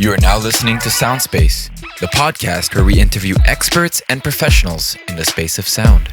You are now listening to Soundspace, the podcast where we interview experts and professionals in the space of sound.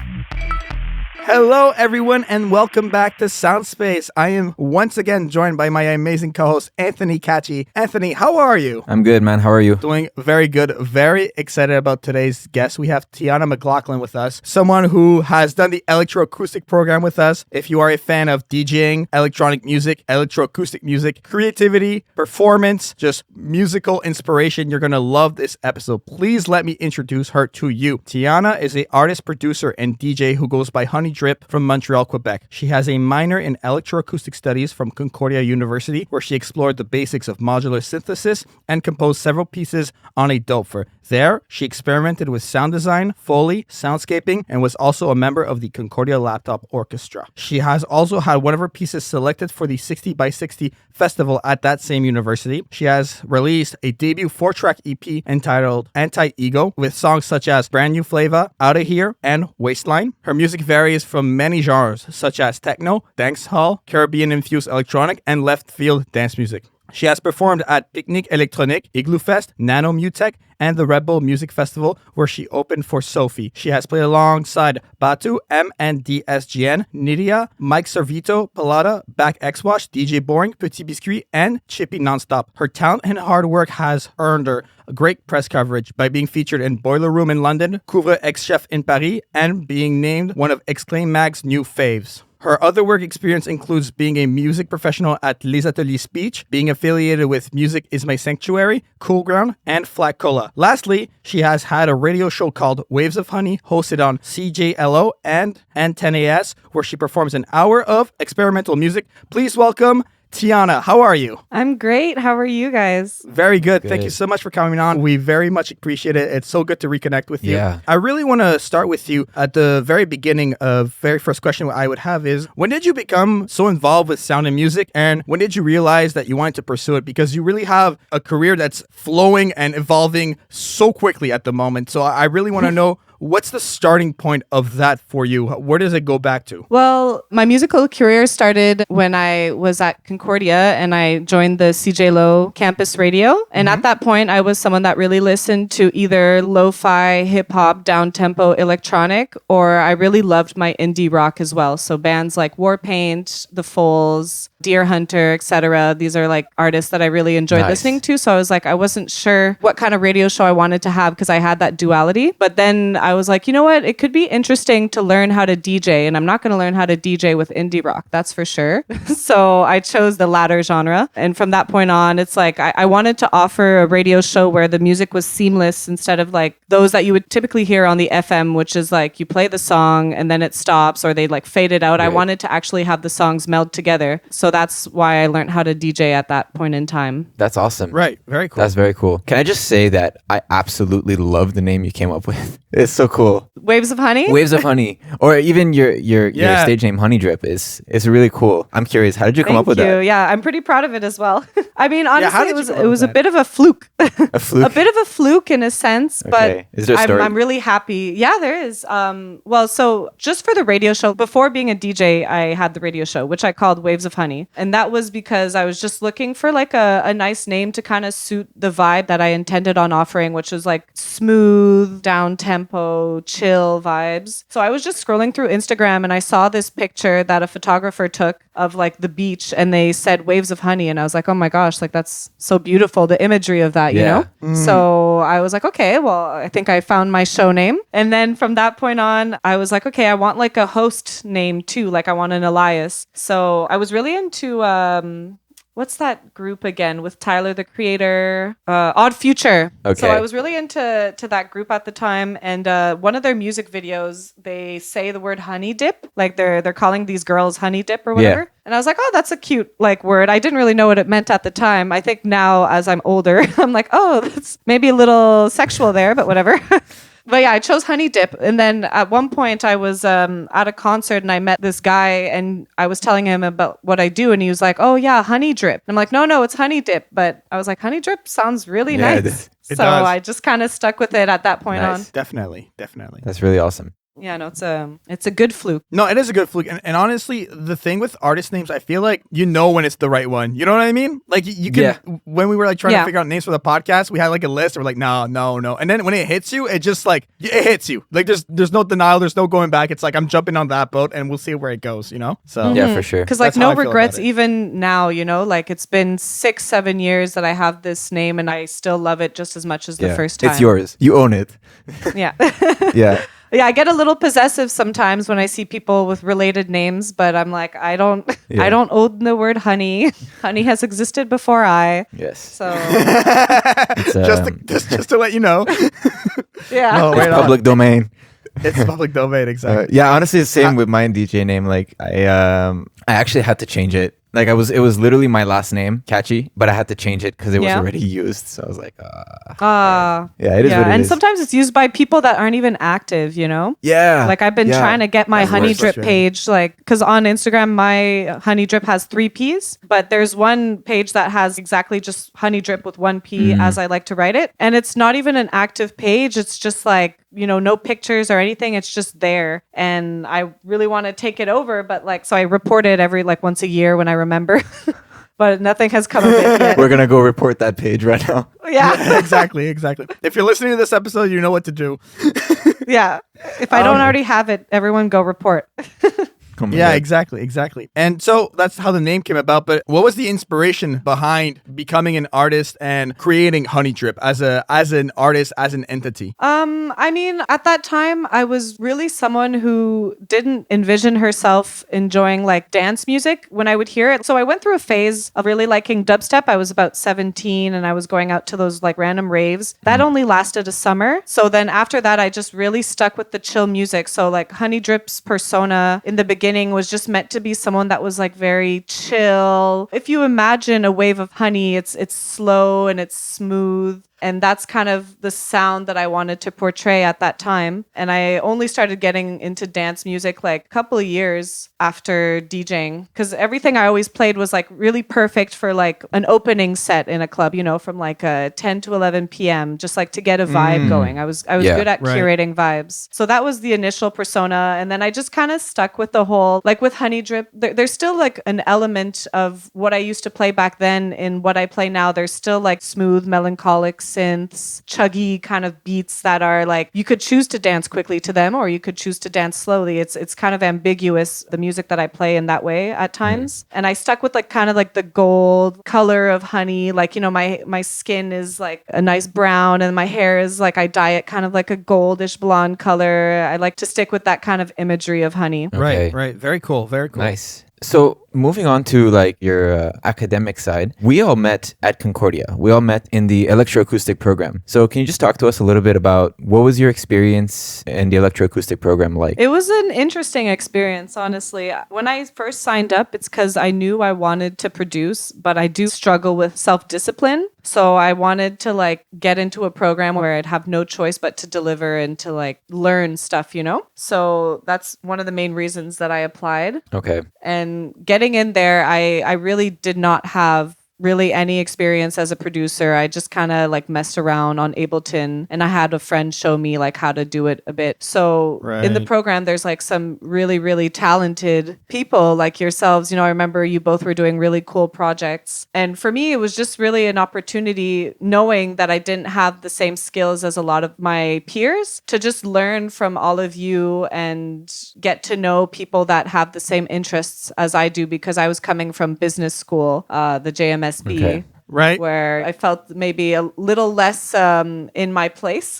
Hello, everyone, and welcome back to Soundspace. I am once again joined by my amazing co-host, Anthony Cacci. Anthony, how are you? I'm good, man. How are you? Doing very good. Very excited about today's guest. We have Tiana McLaughlan with us, someone who has done the Electroacoustic program with us. If you are a fan of DJing, electronic music, electroacoustic music, creativity, performance, just musical inspiration, you're going to love this episode. Please let me introduce her to you. Tiana is an artist, producer, and DJ who goes by Honeydrip from Montreal, Quebec. She has a minor in Electroacoustic Studies from Concordia University, where she explored the basics of modular synthesis and composed several pieces on a Doepfer. There, she experimented with sound design, foley, soundscaping, and was also a member of the Concordia Laptop Orchestra. She has also had one of her pieces selected for the 60 by 60 festival at that same university. She has released a debut 4-track EP entitled Anti-Ego with songs such as Brand New Flava, Outta Here, and Waistline. Her music varies from many genres such as techno, dancehall, Caribbean-infused electronic, and leftfield dance music. She has performed at Piknic Electronik, Igloofest, Nano MUTEK, and the Redbull Music Festival, where she opened for Sophie. She has played alongside Batu, MNDSGN, Nidia, Mike Servito, Palada, Back X-Wash, DJ Boring, Petit Biscuit, and Chippy Nonstop. Her talent and hard work has earned her great press coverage by being featured in Boiler Room in London, Couvre Ex-Chef in Paris, and being named one of Exclaim Mag's new faves. Her other work experience includes being a music professional at Les Ateliers Speech, being affiliated with Music Is My Sanctuary, Cool Ground, and Flat Cola. Lastly, she has had a radio show called Waves of Honey, hosted on CJLO and N10AS, where she performs an hour of experimental music. Please welcome Tiana. How are you? I'm great. How are you guys? Very good. Thank you so much for coming on. We very much appreciate it. It's so good to reconnect with you. Yeah. I really want to start with you at the very beginning. Very first question I would have is, when did you become so involved with sound and music, and when did you realize that you wanted to pursue it? Because you really have a career that's flowing and evolving so quickly at the moment. So I really want to know, what's the starting point of that for you? Where does it go back to? Well, my musical career started when I was at Concordia and I joined the CJLO campus radio. And at that point, I was someone that really listened to either lo-fi, hip-hop, down-tempo, electronic, or I really loved my indie rock as well. So bands like Warpaint, The Foals, Deer Hunter, etc. These are like artists that I really enjoyed listening to. So I was like, I wasn't sure what kind of radio show I wanted to have because I had that duality. But then I was like, you know what? It could be interesting to learn how to DJ, and I'm not going to learn how to DJ with indie rock. That's for sure. So I chose the latter genre. And from that point on, it's like I wanted to offer a radio show where the music was seamless instead of like those that you would typically hear on the FM, which is like you play the song and then it stops or they like fade it out. Right. I wanted to actually have the songs meld together. So that's why I learned how to DJ at that point in time. That's awesome. Right. Very cool. That's very cool. Can I just say that I absolutely love the name you came up with? It's so cool. Waves of Honey? Waves of Honey. Or even your stage name, Honeydrip, is really cool. I'm curious, how did you come up with that? Yeah, I'm pretty proud of it as well. I mean, honestly, it was a that? bit of a fluke. A fluke? A bit of a fluke in a sense, Okay. but Is there a story? I'm really happy. Yeah, there is. Well, so just for the radio show, before being a DJ, I had the radio show, which I called Waves of Honey. And that was because I was just looking for like a nice name to kind of suit the vibe that I intended on offering, which was like smooth, down-tempo, chill vibes. So I was just scrolling through Instagram and I saw this picture that a photographer took of like the beach and they said Waves of Honey. And I was like, oh my gosh, like that's so beautiful. The imagery of that, you know? So I was like, okay, well, I think I found my show name. And then from that point on, I was like, okay, I want like a host name too. Like I want an alias. So I was really into, what's that group again with Tyler, the Creator? Odd Future. Okay. So I was really into that group at the time. And one of their music videos, they say the word Honeydrip. Like they're calling these girls Honeydrip or whatever. Yeah. And I was like, oh, that's a cute like word. I didn't really know what it meant at the time. I think now as I'm older, I'm like, oh, that's maybe a little sexual there, but whatever. But yeah, I chose Honeydrip. And then at one point I was at a concert and I met this guy and I was telling him about what I do. And he was like, oh yeah, Honeydrip. And I'm like, no, it's Honeydrip. But I was like, Honeydrip sounds really nice. It So does. I just kind of stuck with it at that point on. Definitely. That's really awesome. Yeah, no, it's a good fluke. No, it is a good fluke. And honestly, the thing with artist names, I feel like you know when it's the right one. You know what I mean? Like you can, when we were like trying to figure out names for the podcast, we had like a list and we're like, no. And then when it hits you, it just like, it hits you. Like there's no denial. There's no going back. It's like, I'm jumping on that boat and we'll see where it goes, you know? So yeah, for sure. Because like no regrets even now, you know, like it's been 6-7 years that I have this name and I still love it just as much as the first time. It's yours. You own it. Yeah. Yeah. Yeah, I get a little possessive sometimes when I see people with related names, but I'm like, I don't own the word honey. Honey has existed before I. Yes. So just to let you know. Yeah. No, it's public domain. It's public domain, exactly. Yeah, honestly, the same with my DJ name. Like I actually had to change it. Like it was literally my last name, Catchy, but I had to change it because it was already used. So I was like, yeah, it is what it and is. sometimes it's used by people that aren't even active, you know? Yeah. Like I've been trying to get my Honeydrip page, like, because on Instagram, my Honeydrip has 3 Ps, but there's one page that has exactly just Honeydrip with 1 P as I like to write it. And it's not even an active page. It's just like, you know, no pictures or anything. It's just there. And I really want to take it over. But like, so I report it every like once a year when I remember. But nothing has come of it yet. We're going to go report that page right now. Yeah. Exactly. If you're listening to this episode, you know what to do. Yeah. If I don't already have it, everyone go report. Yeah, exactly. And so that's how the name came about. But what was the inspiration behind becoming an artist and creating Honeydrip as an artist, as an entity? I mean, at that time, I was really someone who didn't envision herself enjoying like dance music when I would hear it. So I went through a phase of really liking dubstep. I was about 17 and I was going out to those like random raves. That only lasted a summer. So then after that, I just really stuck with the chill music. So like Honeydrip's persona in the beginning was just meant to be someone that was like very chill. If you imagine a wave of honey, it's slow and it's smooth. And that's kind of the sound that I wanted to portray at that time. And I only started getting into dance music like a couple of years after DJing, because everything I always played was like really perfect for like an opening set in a club, you know, from like 10 to 11 p.m., just like to get a vibe going. I was good at curating vibes. So that was the initial persona. And then I just kind of stuck with the whole, like with Honeydrip, there's still like an element of what I used to play back then in what I play now. There's still like smooth, melancholic synths, chuggy kind of beats that are like, you could choose to dance quickly to them or you could choose to dance slowly. It's kind of ambiguous, the music that I play in that way at times. And I stuck with like kind of like the gold color of honey. Like, you know, my skin is like a nice brown and my hair is like, I dye it kind of like a goldish blonde color. I like to stick with that kind of imagery of honey. Okay. Right. Very cool. Nice. So moving on to like your academic side, we all met at Concordia. We all met in the electroacoustic program. So can you just talk to us a little bit about what was your experience in the electroacoustic program like? It was an interesting experience, honestly. When I first signed up, it's because I knew I wanted to produce, but I do struggle with self-discipline. So I wanted to like get into a program where I'd have no choice but to deliver and to like learn stuff, you know? So that's one of the main reasons that I applied. Okay. And getting in there, I really did not have really any experience as a producer. I just kind of like messed around on Ableton and I had a friend show me like how to do it a bit. So in the program, there's like some really, really talented people like yourselves. You know, I remember you both were doing really cool projects. And for me, it was just really an opportunity knowing that I didn't have the same skills as a lot of my peers to just learn from all of you and get to know people that have the same interests as I do, because I was coming from business school, the JMSB. Okay. Right. Where I felt maybe a little less in my place.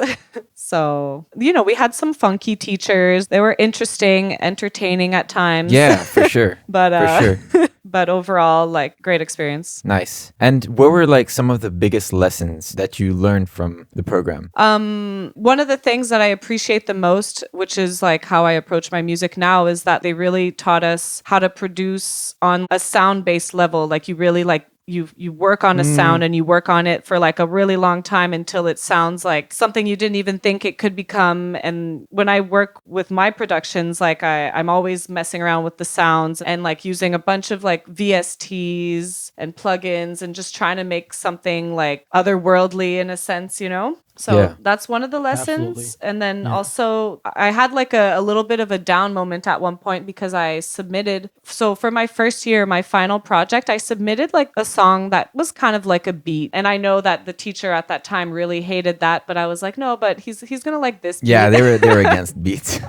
So, you know, we had some funky teachers. They were interesting, entertaining at times. Yeah, for sure. But for sure. But overall, like, great experience. Nice. And what were like some of the biggest lessons that you learned from the program? One of the things that I appreciate the most, which is like how I approach my music now, is that they really taught us how to produce on a sound-based level. Like you really like you work on a sound and you work on it for like a really long time until it sounds like something you didn't even think it could become. And when I work with my productions, like I'm always messing around with the sounds and like using a bunch of like VSTs and plugins and just trying to make something like otherworldly in a sense, you know? So that's one of the lessons. Absolutely. And then also I had like a little bit of a down moment at one point because I submitted. So for my first year, my final project, I submitted like a song that was kind of like a beat. And I know that the teacher at that time really hated that, but I was like, no, but he's going to like this beat. Yeah, they were against beats.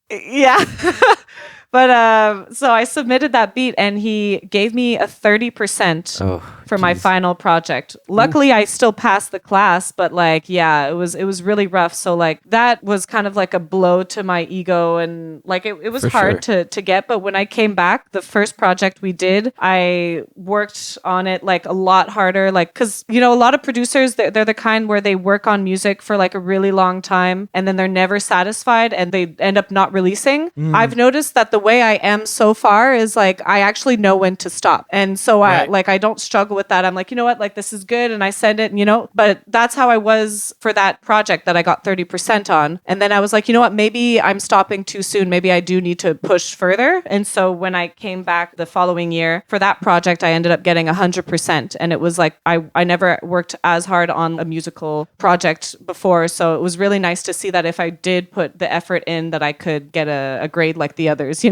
Yeah. But so I submitted that beat and he gave me a 30% for my final project. Luckily, I still passed the class, but like, yeah, it was really rough. So like that was kind of like a blow to my ego and like it was hard to get. But when I came back, the first project we did, I worked on it like a lot harder. Like, cause you know, a lot of producers, they're the kind where they work on music for like a really long time and then they're never satisfied and they end up not releasing. I've noticed that the way I am so far is like I actually know when to stop, and so I don't struggle with that. I'm like, you know what, like this is good, and I send it, and you know. But that's how I was for that project that I got 30% on, and then I was like, you know what, maybe I'm stopping too soon. Maybe I do need to push further. And so when I came back the following year for that project, I ended up getting 100%, and it was like I never worked as hard on a musical project before, so it was really nice to see that if I did put the effort in, that I could get a grade like the others, you know.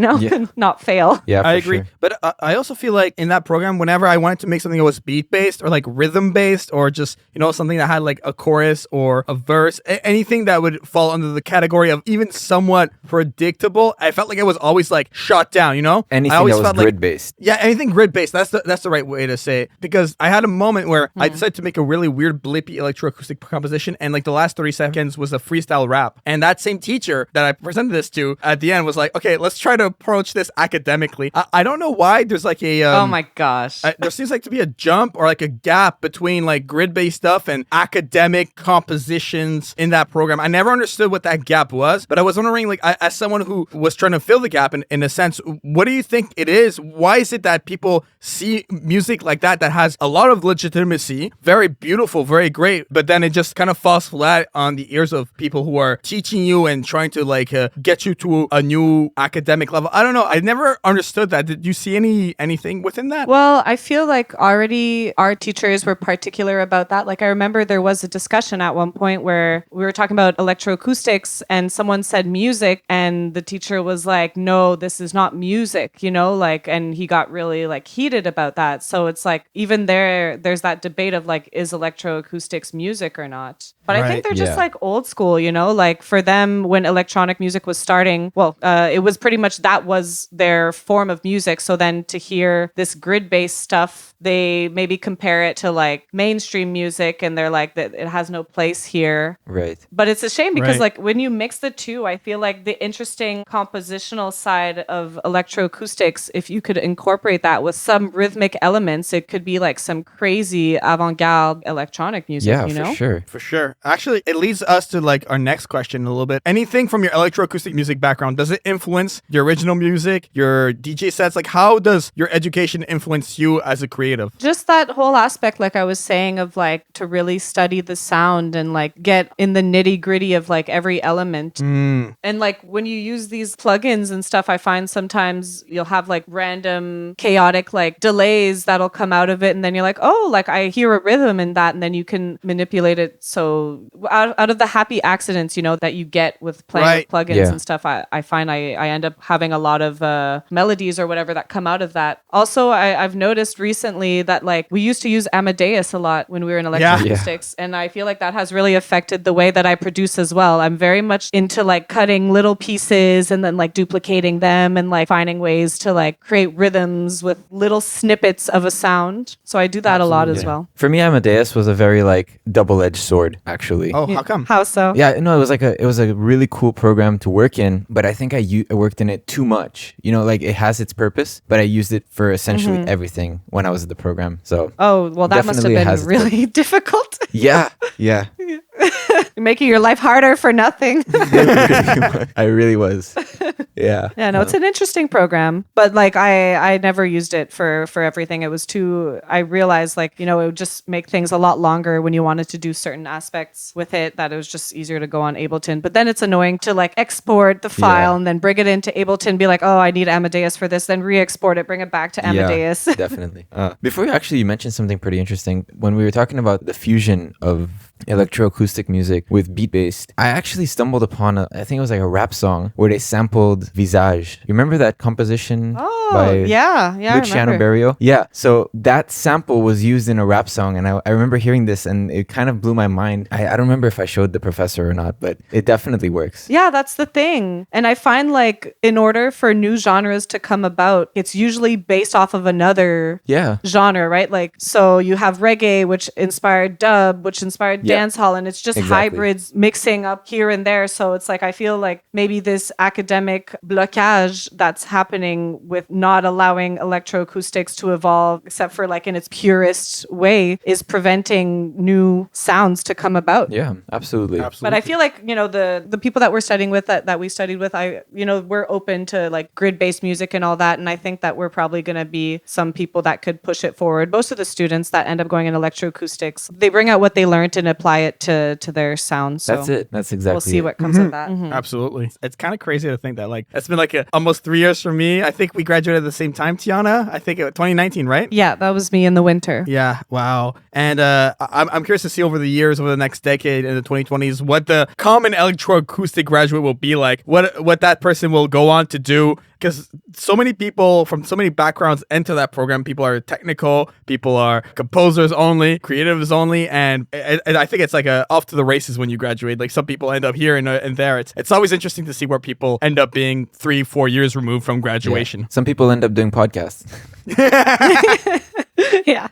Not fail. Yeah, I agree. Sure. But I also feel like in that program, whenever I wanted to make something that was beat based or like rhythm based or just, you know, something that had like a chorus or a verse, anything that would fall under the category of even somewhat predictable, I felt like it was always like shot down, you know? Anything I always that was felt like, grid based. yeah, anything grid based. That's the right way to say it. Because I had a moment where I decided to make a really weird blippy electroacoustic composition, and like the last 30 seconds was a freestyle rap. And that same teacher that I presented this to at the end was like, okay, let's try to approach this academically. I don't know why there's like a oh my gosh, there seems like to be a jump or like a gap between like grid-based stuff and academic compositions in that program. I never understood what that gap was, but I was wondering, like, as someone who was trying to fill the gap in a sense, what do you think it is? Why is it that people see music like that has a lot of legitimacy, very beautiful, very great, but then it just kind of falls flat on the ears of people who are teaching you and trying to like get you to a new academic level? I don't know. I never understood that. Did you see anything within that? Well, I feel like already our teachers were particular about that. Like I remember there was a discussion at one point where we were talking about electroacoustics and someone said music and the teacher was like, no, this is not music, you know, like, and he got really like heated about that. So it's like even there's that debate of like, is electroacoustics music or not? But I think they're just like old school, you know, like for them when electronic music was starting, well, it was pretty much that was their form of music. So then to hear this grid-based stuff, they maybe compare it to like mainstream music and they're like that it has no place here. Right. But it's a shame because like when you mix the two, I feel like the interesting compositional side of electroacoustics, if you could incorporate that with some rhythmic elements, it could be like some crazy avant-garde electronic music, you know? For sure. For sure. Actually, it leads us to like our next question a little bit. Anything from your electroacoustic music background, does it influence your original music, your DJ sets? Like how does your education influence you as a creative? Just that whole aspect, like I was saying, of like to really study the sound and like get in the nitty gritty of like every element. And like when you use these plugins and stuff, I find sometimes you'll have like random chaotic like delays that'll come out of it. And then you're like, oh, like I hear a rhythm in that. And then you can manipulate it. So out of the happy accidents, you know, that you get with playing with plugins and stuff, I find I end up having a lot of melodies or whatever that come out of that. Also, I've noticed recently that like we used to use Amadeus a lot when we were in electroacoustics, and I feel like that has really affected the way that I produce as well. I'm very much into like cutting little pieces and then like duplicating them and like finding ways to like create rhythms with little snippets of a sound. So I do that a lot as well. For me, Amadeus was a very like double-edged sword, actually. Oh, how come? How so? Yeah, no, it was a really cool program to work in, but I think I worked in it too much. You know, like it has its purpose, but I used it for essentially everything when I was at the program. So oh, well, that must have been really difficult. Yeah. Making your life harder for nothing. I really was. Yeah. Yeah, no, it's an interesting program, but like I never used it for everything. It was too, I realized like, you know, it would just make things a lot longer when you wanted to do certain aspects with it, that it was just easier to go on Ableton. But then it's annoying to like export the file and then bring it into Ableton, be like, oh, I need Amadeus for this, then re-export it, bring it back to Amadeus. Yeah, definitely. Before you mentioned something pretty interesting. When we were talking about the fusion of electroacoustic acoustic music with beat based, I actually stumbled upon I think it was like a rap song where they sampled Visage. You remember that composition by yeah, Luciano Berio? Yeah. So that sample was used in a rap song, and I remember hearing this, and it kind of blew my mind. I don't remember if I showed the professor or not, but it definitely works. Yeah, that's the thing. And I find like in order for new genres to come about, it's usually based off of another genre, right? Like, so you have reggae, which inspired dub, which inspired dancehall, and it's just hybrids mixing up here and there. So it's like, I feel like maybe this academic blockage that's happening with not allowing electroacoustics to evolve, except for like in its purest way, is preventing new sounds to come about. Yeah, absolutely. But I feel like, you know, the people that we're studying with, that we studied with, we're open to like grid-based music and all that. And I think that we're probably going to be some people that could push it forward. Most of the students that end up going in electroacoustics, they bring out what they learned and apply it to their sound. So that's it. That's exactly we'll see it. what comes of that. Absolutely. It's kind of crazy to think that like it's been like almost 3 years for me. I think we graduated at the same time, Tiana. I think it was 2019, right? Yeah, that was me in the winter. Yeah. Wow. And I'm curious to see over the years, over the next decade in the 2020s, what the common electroacoustic graduate will be like, what that person will go on to do. Because so many people from so many backgrounds enter that program. People are technical, people are composers only, creatives only, and I think it's like off to the races when you graduate. Like some people end up here and there. It's always interesting to see where people end up being 3-4 years removed from graduation. Yeah. Some people end up doing podcasts. Yeah.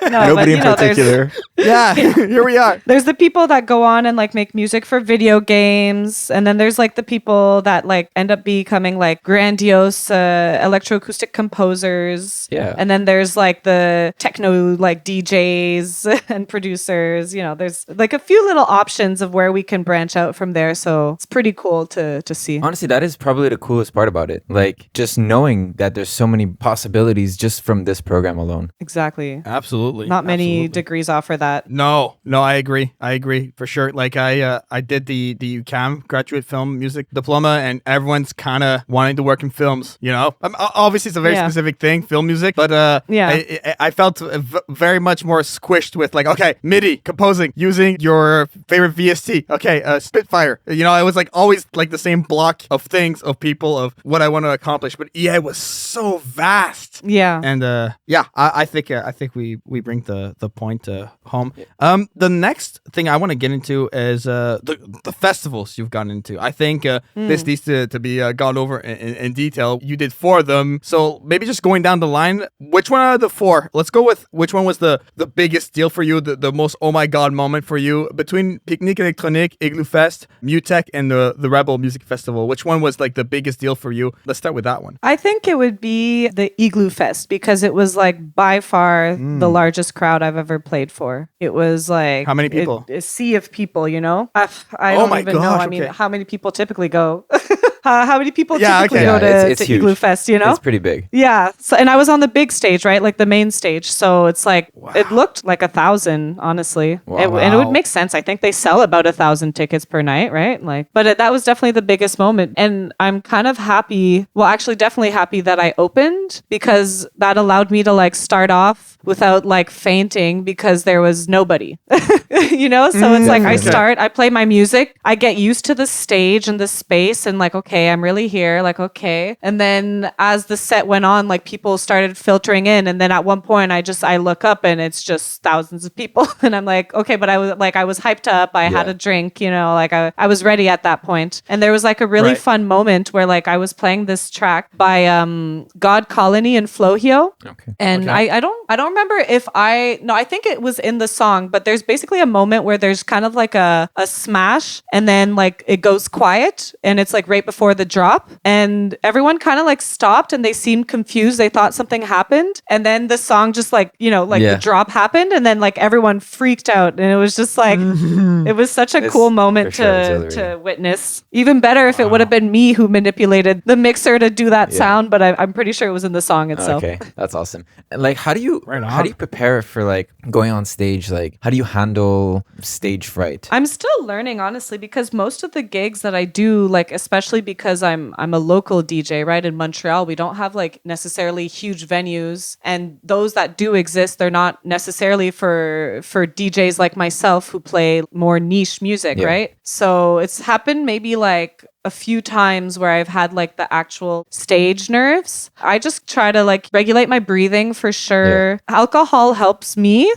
Nobody in particular. Yeah, here we are. There's the people that go on and like make music for video games, and then there's like the people that like end up becoming like grandiose electroacoustic composers. Yeah. And then there's like the techno like DJs and producers. You know, there's like a few little options of where we can branch out from there. So it's pretty cool to see. Honestly, that is probably the coolest part about it. Like just knowing that there's so many possibilities just from this program alone. Exactly. Absolutely. Not many degrees offer that. No, I agree for sure. Like I did the UCAM graduate film music diploma, and everyone's kind of wanting to work in films, you know. Obviously it's a very specific thing, film music, but I felt very much more squished with like, okay, MIDI composing using your favorite VST, okay, Spitfire, you know. It was like always like the same block of things, of people, of what I want to accomplish, but it was so vast. And I think we bring the point home. The next thing I want to get into is the festivals you've gone into. I think this needs to be gone over in detail. You did 4 of them, so maybe just going down the line, which one out of the 4? Let's go with which one was the biggest deal for you, the most oh my god moment for you between Piknic Electronik, Igloofest, MUTEK, and the Redbull Music Festival. Which one was like the biggest deal for you? Let's start with that one. I think it would be the Igloofest, because it was like by far the largest crowd I've ever played for. It was like how many people? A sea of people, you know. I don't even know. I mean, how many people typically go? How many people typically go to Igloofest, you know? It's pretty big. Yeah. So, and I was on the big stage, right? Like the main stage. So it's like, it looked like 1,000, honestly. Wow. And it would make sense. I think they sell about 1,000 tickets per night, right? Like, but that was definitely the biggest moment. And I'm kind of happy, well, actually definitely happy that I opened, because that allowed me to like start off without like fainting, because there was nobody, you know? So it's like, I play my music, I get used to the stage and the space, and like, okay, I'm really here, like, okay. And then as the set went on, like people started filtering in, and then at one point I look up and it's just thousands of people and I'm like, okay, but I was hyped up, I had a drink, you know, like I was ready at that point. And there was like a really fun moment where like I was playing this track by God Colony and Flohio. And I don't remember if I think it was in the song, but there's basically a moment where there's kind of like a smash, and then like it goes quiet, and it's like right before the drop, and everyone kind of like stopped and they seemed confused. They thought something happened, and then the song just like, you know, like the drop happened, and then like everyone freaked out, and it was just like it was such a cool moment to witness. Even better if it would have been me who manipulated the mixer to do that sound, but I'm pretty sure it was in the song itself. Okay, that's awesome. And like, how do you prepare for like going on stage? Like, how do you handle stage fright? I'm still learning, honestly, because most of the gigs that I do, like especially because I'm a local DJ, right? In Montreal, we don't have like necessarily huge venues, and those that do exist, they're not necessarily for DJs like myself who play more niche music, right? So it's happened maybe like a few times where I've had like the actual stage nerves. I just try to like regulate my breathing for sure. Alcohol helps me.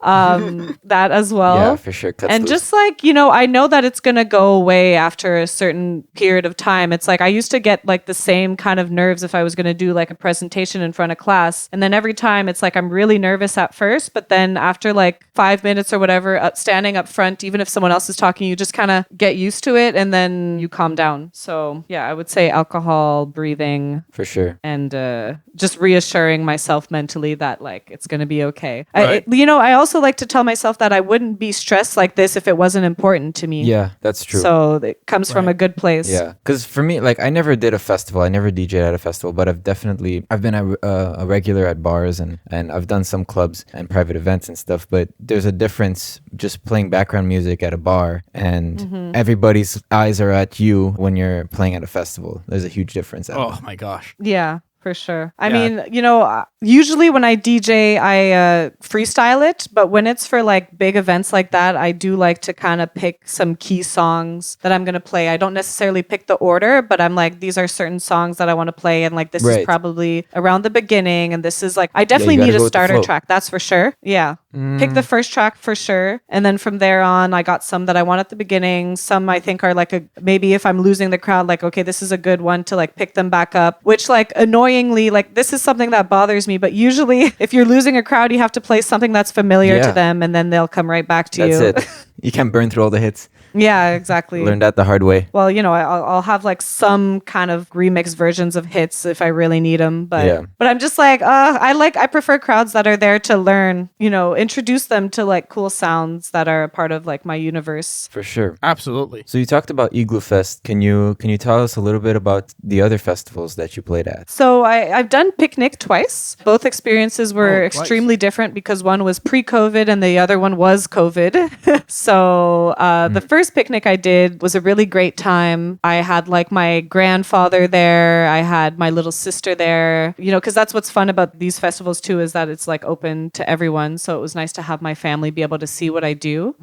That as well. Yeah, for sure. And just like, you know, I know that it's going to go away after a certain period of time. It's like I used to get like the same kind of nerves if I was going to do like a presentation in front of class. And then every time it's like I'm really nervous at first, but then after like 5 minutes or whatever, standing up front, even if someone else is talking, you just kind of get used to it and then you calm down. So yeah, I would say alcohol, breathing. For sure. And just reassuring myself mentally that like it's going to be okay. Right. I also like to tell myself that I wouldn't be stressed like this if it wasn't important to me. Yeah, that's true. So it comes from a good place. Yeah, because for me, like I never did a festival. I never DJed at a festival, but I've been a regular at bars and I've done some clubs and private events and stuff. But there's a difference just playing background music at a bar and everybody's eyes are at you when you're playing at a festival. There's a huge difference. Oh my gosh. Yeah. For sure. I mean, you know, usually when I DJ, I freestyle it. But when it's for like big events like that, I do like to kind of pick some key songs that I'm going to play. I don't necessarily pick the order, but I'm like, these are certain songs that I want to play. And like, this is probably around the beginning. And this is like, I definitely need a starter track. That's for sure. Yeah. Pick the first track for sure. And then from there on, I got some that I want at the beginning. Some I think are like maybe if I'm losing the crowd, like, okay, this is a good one to like pick them back up, which like annoyingly, like this is something that bothers me. But usually if you're losing a crowd, you have to play something that's familiar to them and then they'll come right back to you. That's it. You can't burn through all the hits. Yeah, exactly. Learned that the hard way. Well, you know, I'll have like some kind of remix versions of hits if I really need them. But I'm just like, I prefer crowds that are there to learn, you know, introduce them to like cool sounds that are a part of like my universe. For sure. Absolutely. So you talked about Igloofest. Can you tell us a little bit about the other festivals that you played at? So I've done Piknic twice. Both experiences were extremely different because one was pre-COVID and the other one was COVID. So the first Piknic I did was a really great time. I had like my grandfather there. I had my little sister there, you know, because that's what's fun about these festivals too, is that it's like open to everyone. So it was nice to have my family be able to see what I do.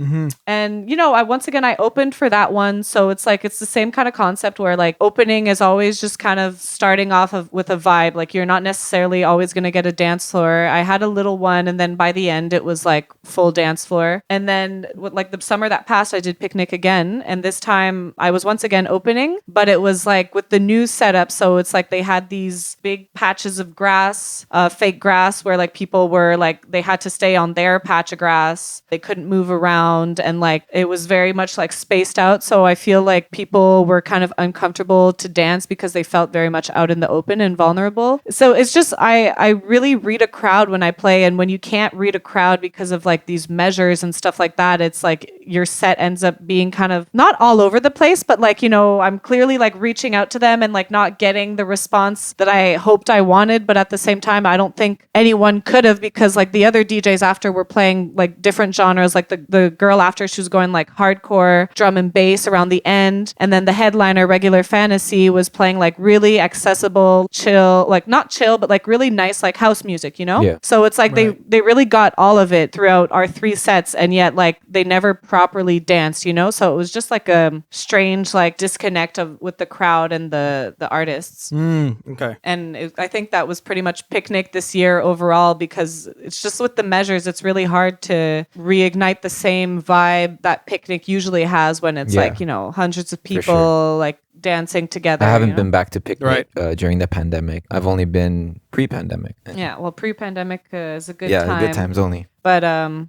And, you know, I opened for that one. So it's like, it's the same kind of concept where like opening is always just kind of starting off with a vibe. Like you're not necessarily always going to get a dance floor. I had a little one and then by the end it was like full dance floor. And then with like the summer that passed, I did Piknic again, and this time I was once again opening, but it was like with the new setup. So it's like they had these big patches of grass, fake grass, where like people were like they had to stay on their patch of grass. They couldn't move around, and like it was very much like spaced out. So I feel like people were kind of uncomfortable to dance because they felt very much out in the open and vulnerable. So it's just I really read a crowd when I play, and when you can't read a crowd because of like these measures and stuff like that, it's like your set ends up being kind of not all over the place, but like, you know, I'm clearly like reaching out to them and like not getting the response that I hoped I wanted. But at the same time, I don't think anyone could have, because like the other DJs after were playing like different genres. Like the girl after, she was going like hardcore drum and bass around the end. And then the headliner, Regular Fantasy, was playing like really accessible, chill, like not chill, but like really nice, like house music, you know? Yeah. So it's like they really got all of it throughout our 3 sets, and yet like they never properly danced, you know? So it was just like a strange like disconnect with the crowd and the artists. Okay. And I think that was pretty much Piknic this year overall, because it's just with the measures, it's really hard to reignite the same vibe that Piknic usually has when it's like, you know, hundreds of people like dancing together. I haven't you know? been back to Piknic during the pandemic. I've only been pre-pandemic. Yeah, well, pre-pandemic is a good time. Yeah, good times only. But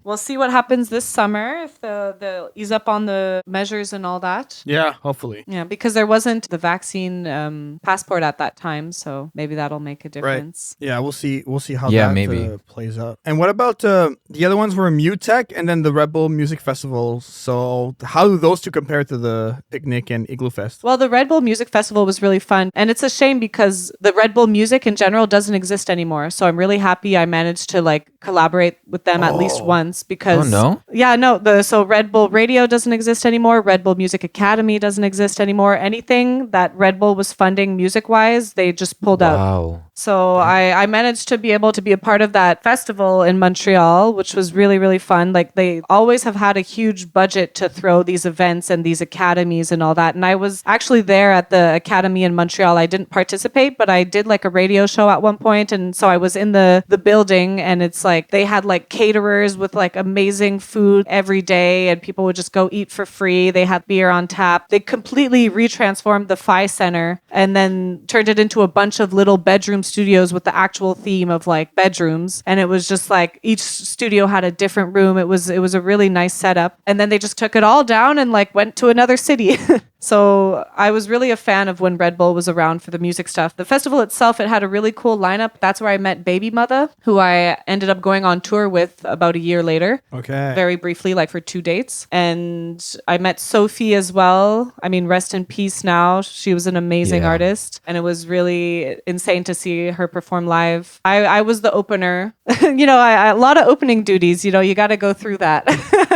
we'll see what happens this summer, if they'll ease up on the measures and all that. Yeah, hopefully. Yeah, because there wasn't the vaccine passport at that time, so maybe that'll make a difference. Right. Yeah, we'll see how that maybe. Plays out. And what about the other ones were MUTEK and then the Redbull Music Festival. So how do those two compare to the Piknic and Igloofest? Well, the Redbull Music Festival was really fun. And it's a shame because the Redbull music in general doesn't exist anymore. So I'm really happy I managed to like collaborate with them at least once because... Oh, no? Yeah, no. So Redbull Radio doesn't exist anymore. Redbull Music Academy doesn't exist anymore. Anything that Redbull was funding music-wise, they just pulled out. Wow. So I managed to be able to be a part of that festival in Montreal, which was really, really fun. Like they always have had a huge budget to throw these events and these academies and all that. And I was actually there at the academy in Montreal. I didn't participate, but I did like a radio show at one point. And so I was in the building and it's like they had like caterers with like amazing food every day and people would just go eat for free. They had beer on tap. They completely retransformed the Phi Center and then turned it into a bunch of little bedroom studios with the actual theme of like bedrooms. And it was just like each studio had a different room. It was a really nice setup. And then they just took it all down and like went to another city. So I was really a fan of when Redbull was around for the music stuff. The festival itself, it had a really cool lineup. That's where I met Baby Mother, who I ended up going on tour with about a year later. Okay. Very briefly, like for 2 dates. And I met Sophie as well. I mean, rest in peace now. She was an amazing artist. And it was really insane to see her perform live. I was the opener. You know, a lot of opening duties. You know, you got to go through that.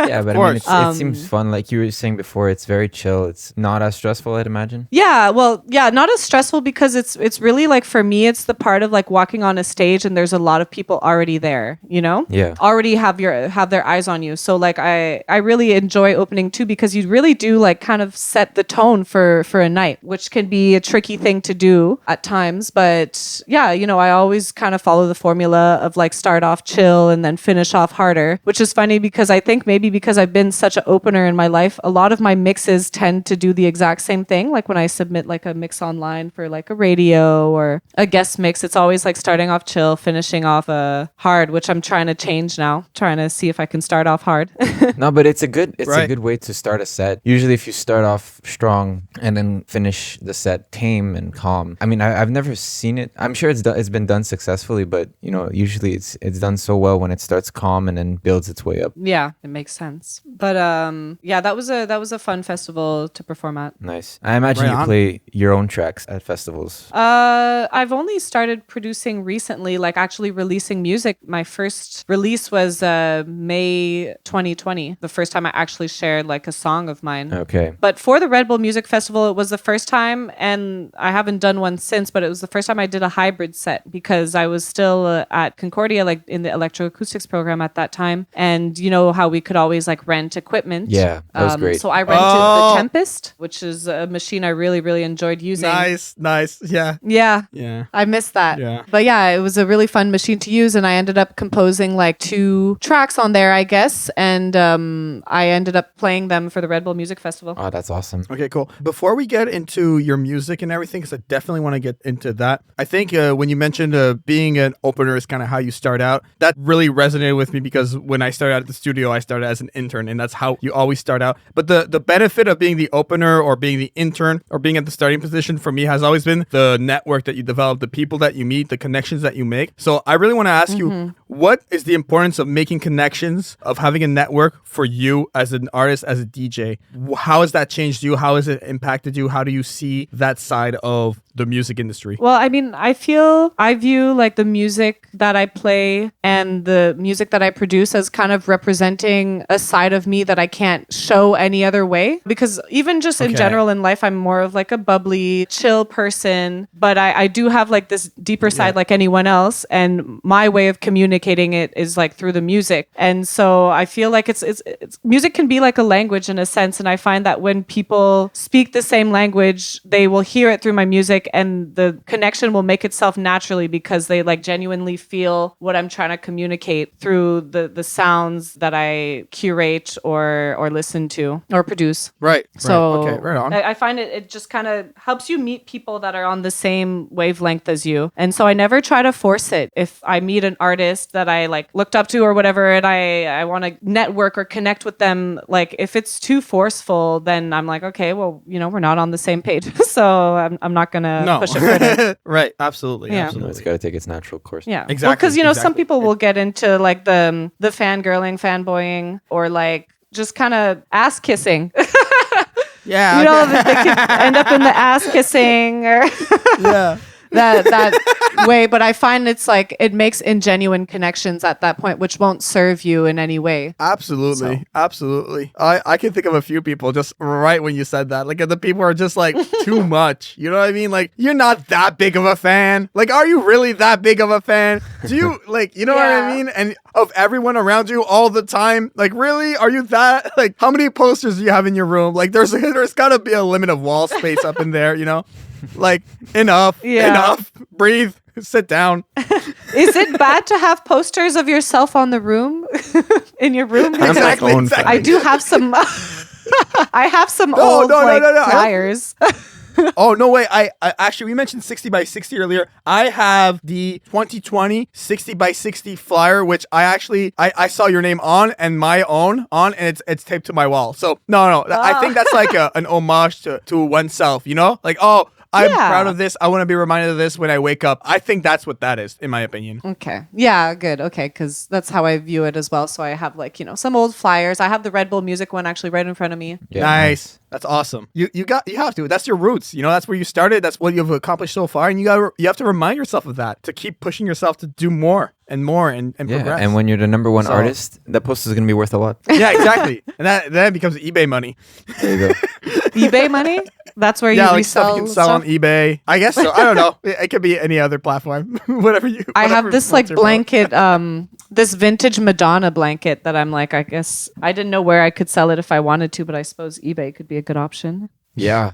Yeah, but I mean, it seems fun. Like you were saying before, it's very chill. It's not as stressful, I'd imagine. Yeah, well, yeah, not as stressful because it's really like for me, it's the part of like walking on a stage and there's a lot of people already there, you know? Yeah. Already have their eyes on you. So like I really enjoy opening too because you really do like kind of set the tone for a night, which can be a tricky thing to do at times. But yeah, you know, I always kind of follow the formula of like start off chill and then finish off harder, which is funny because I think maybe because I've been such an opener in my life, a lot of my mixes tend to do the exact same thing. Like when I submit like a mix online for like a radio or a guest mix, it's always like starting off chill, finishing off hard, which I'm trying to change now, trying to see if I can start off hard. No, but it's a good way to start a set. Usually if you start off strong and then finish the set tame and calm. I mean, I've never seen it. I'm sure it's been done successfully, but you know, usually it's done so well when it starts calm and then builds its way up. Yeah, it makes sense. But yeah, that was a fun festival to perform at. Nice. I imagine you play your own tracks at festivals. I've only started producing recently, like actually releasing music. My first release was May 2020, the first time I actually shared like a song of mine. Okay. But for the Redbull Music Festival, it was the first time, and I haven't done one since, but it was the first time I did a hybrid set because I was still at Concordia, like in the Electroacoustics program at that time. And you know how we could always like rent equipment. Yeah, that was great. So I rented the Tempest, which is a machine I really, really enjoyed using. Nice. Yeah. Yeah. I missed that. Yeah. But yeah, it was a really fun machine to use, and I ended up composing like 2 tracks on there, I guess, and I ended up playing them for the Redbull Music Festival. Oh, that's awesome. Okay, cool. Before we get into your music and everything, because I definitely want to get into that, I think when you mentioned being an opener is kind of how you start out, that really resonated with me because when I started out at the studio, I started as an intern, and that's how you always start out. But the benefit of being the opener or being the intern or being at the starting position for me has always been the network that you develop, the people that you meet, the connections that you make. So I really want to ask you, what is the importance of making connections, of having a network for you as an artist, as a DJ? How has that changed you? How has it impacted you? How do you see that side of the music industry? Well, I mean, I view like the music that I play and the music that I produce as kind of representing a side of me that I can't show any other way. Because even just in general in life, I'm more of like a bubbly, chill person. But I do have like this deeper side like anyone else. And my way of communicating it is like through the music. And so I feel like it's music can be like a language in a sense. And I find that when people speak the same language, they will hear it through my music and the connection will make itself naturally because they like genuinely feel what I'm trying to communicate through the sounds that I curate or listen to or produce. Right. So okay, right on. I find it just kind of helps you meet people that are on the same wavelength as you. And so I never try to force it. If I meet an artist that I like looked up to or whatever and I want to network or connect with them, like if it's too forceful, then I'm like, okay, well, you know, we're not on the same page. So I'm not going to push it further. Right. Absolutely. Yeah. Absolutely. It's got to take its natural course. Yeah. Exactly. Well, because, you know, some people will get into like the fangirling, fanboying, or like just kind of ass kissing. Yeah. You know, okay. that they could end up in the ass kissing or Yeah. that way. But I find it's like it makes ingenuine connections at that point, which won't serve you in any way. Absolutely. Absolutely. I can think of a few people just right when you said that. Like, the people are just like too much. You know what I mean? Like, you're not that big of a fan. Like, are you really that big of a fan? Do you, like, you know what I mean? And of everyone around you all the time. Like, really? Are you that? Like, how many posters do you have in your room? Like, there's got to be a limit of wall space up in there, you know? Like, enough. Breathe. Sit down. Is it bad to have posters of yourself on the room in your room? Exactly. I do have some. I have some No, old flyers. Oh, no way. I actually, we mentioned 60 by 60 earlier. I have the 2020 60 by 60 flyer, which I saw your name on and my own on, and it's taped to my wall. So no. I think that's like an homage to oneself, you know? Like, oh, I'm proud of this. I want to be reminded of this when I wake up. I think that's what that is, in my opinion. Okay. Yeah, good. Okay, because that's how I view it as well. So I have like, some old flyers. I have the Redbull Music one actually right in front of me. Yeah, nice. That's awesome. You have to. That's your roots. You know, that's where you started. That's what you've accomplished so far. And you have to remind yourself of that, to keep pushing yourself to do more and more and progress. And when you're the number one artist, that post is going to be worth a lot. Yeah, exactly. And that becomes eBay money. There you go. eBay money? That's where you resell stuff you can sell on eBay. I guess so. I don't know. It could be any other platform. Whatever you. I have this like blanket, this vintage Madonna blanket that I'm like, I guess I didn't know where I could sell it if I wanted to, but I suppose eBay could be a good option. Yeah.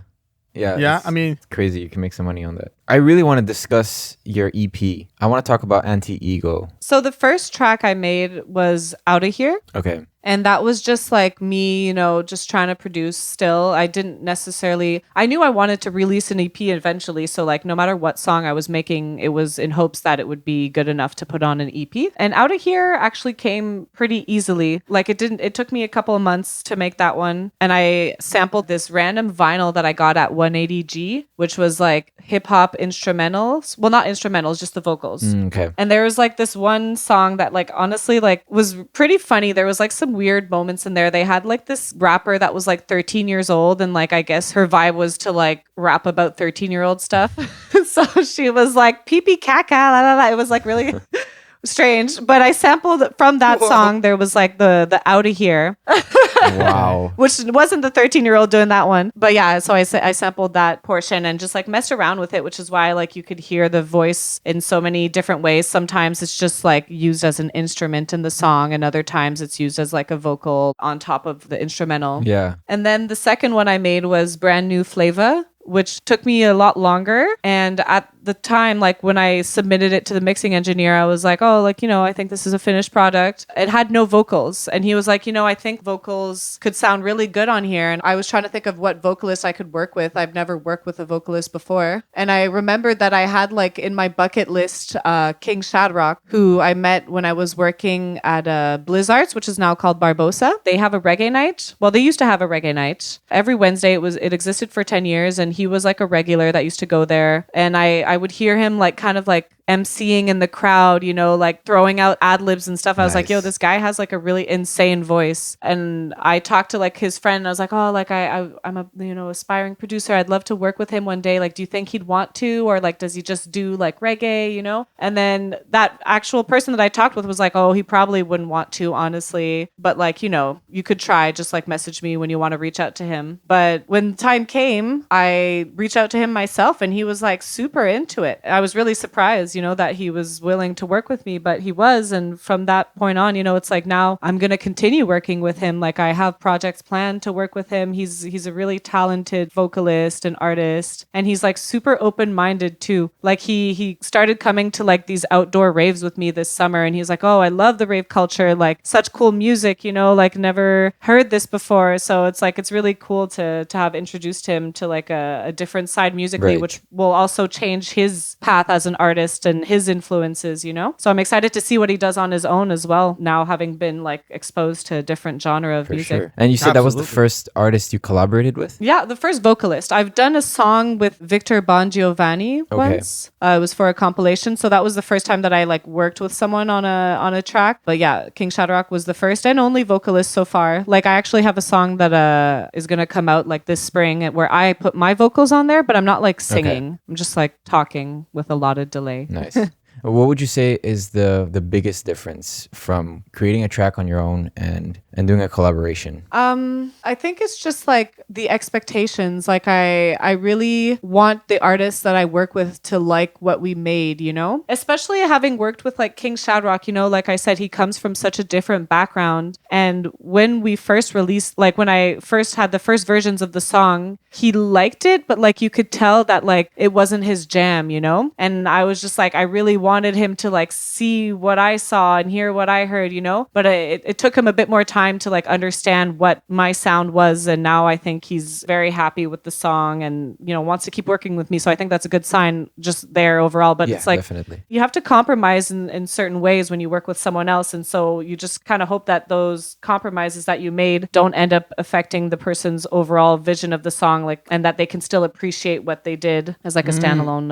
I mean, it's crazy. You can make some money on that. I really want to discuss your EP. I want to talk about Anti-Ego. So the first track I made was Outta Here. Okay. And that was just like me, just trying to produce still. I knew I wanted to release an EP eventually. So like no matter what song I was making, it was in hopes that it would be good enough to put on an EP. And Outta Here actually came pretty easily. Like it took me a couple of months to make that one. And I sampled this random vinyl that I got at 180G, which was like hip hop instrumentals. Well, not instrumentals, just the vocals. Okay. And there was like this one song that like honestly like was pretty funny. There was like some weird moments in there. They had like this rapper that was like 13 years old, and like I guess her vibe was to like rap about 13-year-old stuff. So she was like pee pee caca la la la. It was like really strange, but I sampled from that song. There was like the Outta Here. Wow. Which wasn't the 13-year-old doing that one. But yeah, so I sampled that portion and just like messed around with it, which is why like you could hear the voice in so many different ways. Sometimes it's just like used as an instrument in the song, and other times it's used as like a vocal on top of the instrumental. Yeah. And then the second one I made was Brand New Flava, which took me a lot longer. And at the time, like when I submitted it to the mixing engineer, I was like, oh, like, I think this is a finished product. It had no vocals. And he was like, I think vocals could sound really good on here. And I was trying to think of what vocalist I could work with. I've never worked with a vocalist before. And I remembered that I had like in my bucket list, King Shadrock, who I met when I was working at Blizzards, which is now called Barbosa. They have a reggae night. Well, they used to have a reggae night. Every Wednesday, it existed for 10 years. And he was like a regular that used to go there. And I would hear him like kind of like emceeing in the crowd, like throwing out ad libs and stuff. I was like, yo, this guy has like a really insane voice. And I talked to like his friend and I was like, oh, like I'm a aspiring producer. I'd love to work with him one day. Like, do you think he'd want to, or like does he just do like reggae, And then that actual person that I talked with was like, oh, he probably wouldn't want to, honestly, but like, you could try. Just like message me when you want to reach out to him. But when time came, I reached out to him myself and he was like super into it. I was really surprised, that he was willing to work with me, but he was. And from that point on, it's like now I'm going to continue working with him. Like I have projects planned to work with him. He's a really talented vocalist and artist. And he's like super open-minded too. Like he started coming to like these outdoor raves with me this summer. And he's like, oh, I love the rave culture. Like such cool music, like never heard this before. So it's like, it's really cool to have introduced him to like a different side musically, right, which will also change his path as an artist artist and his influences, you know? So I'm excited to see what he does on his own as well, now having been like exposed to a different genre of music. Sure. And you said that was the Absolutely. first artist you collaborated with? Yeah, the first vocalist. I've done a song with Victor Bongiovanni once. It was for a compilation, so that was the first time that I like worked with someone on a track. But yeah, King Shadrach was the first and only vocalist so far. Like I actually have a song that is gonna come out like this spring where I put my vocals on there, but I'm not like singing. I'm just like talking with a lot of delay. Nice. What would you say is the biggest difference from creating a track on your own and doing a collaboration? I think it's just like the expectations. Like I really want the artists that I work with to like what we made, you know? Especially having worked with like King Shadrach, you know, like I said, he comes from such a different background. And when we first released, like when I first had the first versions of the song, he liked it, but like you could tell that like it wasn't his jam, you know? And I was just like, I really wanted him to like see what I saw and hear what I heard, you know? But it took him a bit more time to like understand what my sound was. And now I think he's very happy with the song and, you know, wants to keep working with me. So I think that's a good sign just there overall. But Yeah, it's like, definitely. you have to compromise in certain ways when you work with someone else. And so you just kind of hope that those compromises that you made don't end up affecting the person's overall vision of the song, like, and that they can still appreciate what they did as like a standalone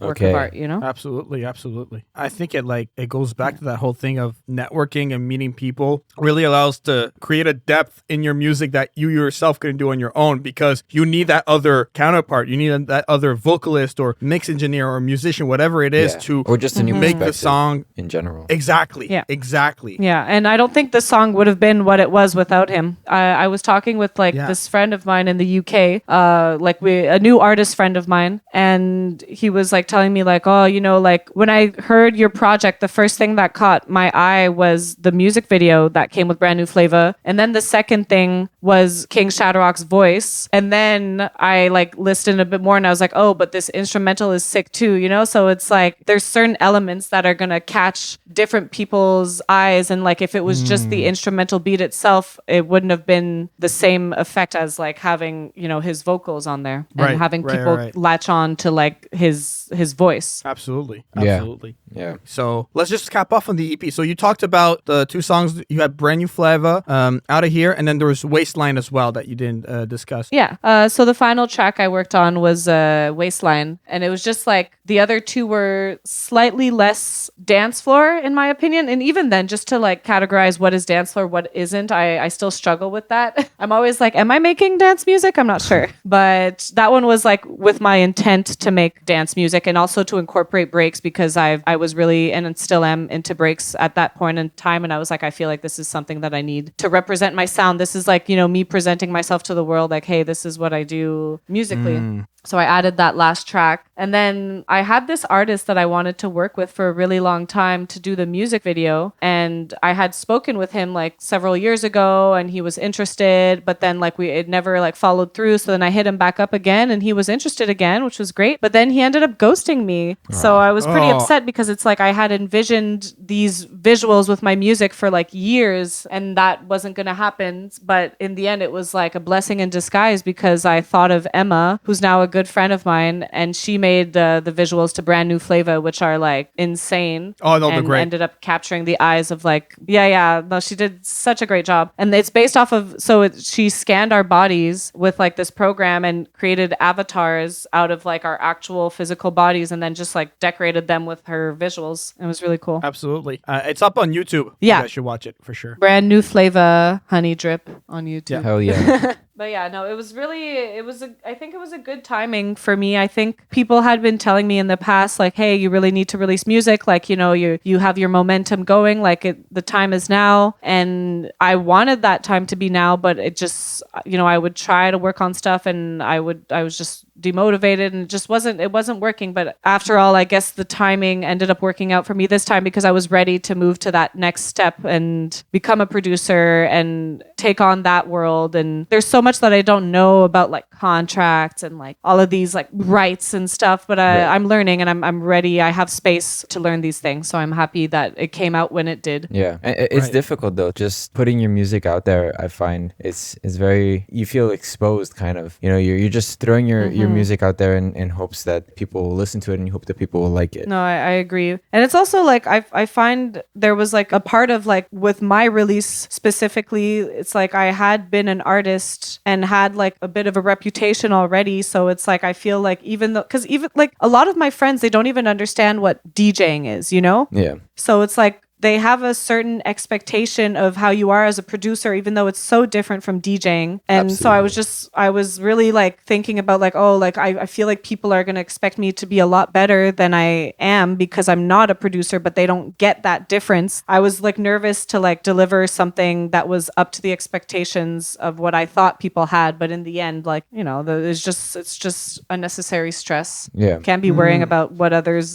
work Okay. of art, you know? Absolutely, absolutely. I think it goes back to that whole thing of networking and meeting people. Really allows to create a depth in your music that you yourself couldn't do on your own, because you need that other counterpart. You need that other vocalist or mix engineer or musician, whatever it is, Yeah. to Or just a new make the perspective song. in general. Exactly. Yeah. Exactly. Yeah, and I don't think the song would have been what it was without him. I was talking with like Yeah. this friend of mine in the UK, a new artist friend of mine, and he was like telling me like, oh, you know, like when I heard your project, the first thing that caught my eye was the music video that came with Brand New Flava, and then the second thing was King Shadrach's voice, and then I like listened a bit more, and I was like, oh, but this instrumental is sick too, you know? So it's like there's certain elements that are gonna catch different people's eyes, and like if it was just the instrumental beat itself, it wouldn't have been the same effect as like having, you know, his vocals on there and Right, having right, people right. latch on to like his voice. Absolutely. Yeah. Absolutely. Yeah. So let's just cap off on the EP. So you talked about the two songs. You had Brand New Flava, Outta Here, and then there was Waistline as well that you didn't discuss. Yeah. So the final track I worked on was Waistline, and it was just like the other two were slightly less dance floor in my opinion. And even then, just to like categorize what is dance floor, what isn't, I still struggle with that. I'm always like, am I making dance music? I'm not sure. But that one was like with my intent to make dance music and also to incorporate breaks, because I was really and still am into breaks at that point in time. And I was like, I feel like this is something that I need to represent my sound. This is like, you know, me presenting myself to the world like, hey, this is what I do musically. So I added that last track. And then I had this artist that I wanted to work with for a really long time to do the music video. And I had spoken with him like several years ago and he was interested, but then like it never like followed through. So then I hit him back up again and he was interested again, which was great. But then he ended up ghosting me. So I was pretty upset because it's like I had envisioned these visuals with my music for like years and that wasn't going to happen. But in the end, it was like a blessing in disguise because I thought of Emma, who's now a good friend of mine, and she made the visuals to Brand New Flava, which are like insane. Oh, no, they're and great. Ended up capturing the eyes of like, no, she did such a great job. And it's based off of, she scanned our bodies with like this program and created avatars out of like our actual physical bodies and then just like decorated them with her visuals. It was really cool. Absolutely. It's up on YouTube. Yeah. You guys should watch it for sure. Brand New Flava Honeydrip on YouTube. Hell yeah. But yeah, no, I think it was a good timing for me. I think people had been telling me in the past, like, hey, you really need to release music. Like, you know, you have your momentum going, like the time is now. And I wanted that time to be now, but it just, you know, I would try to work on stuff and I was just demotivated and it wasn't working. But after all, I guess the timing ended up working out for me this time because I was ready to move to that next step and become a producer and take on that world. And there's so much that I don't know about like contracts and like all of these like rights and stuff, but I'm learning and I'm ready. I have space to learn these things. So I'm happy that it came out when it did. Yeah. It's difficult though. Just putting your music out there, I find it's very, you feel exposed kind of, you know, you're just throwing your music out there in hopes that people will listen to it, and you hope that people will like it. No, I agree. And it's also like, I find there was like a part of like with my release specifically, it's like I had been an artist and had like a bit of a reputation already. So it's like, I feel like even though, because even like a lot of my friends, they don't even understand what DJing is, you know? Yeah. So it's like, they have a certain expectation of how you are as a producer, even though it's so different from DJing. And so I was really like thinking about like, oh, like I feel like people are going to expect me to be a lot better than I am because I'm not a producer, but they don't get that difference. I was like nervous to like deliver something that was up to the expectations of what I thought people had. But in the end, like, you know, it's just unnecessary stress. Yeah. Can't be worrying about what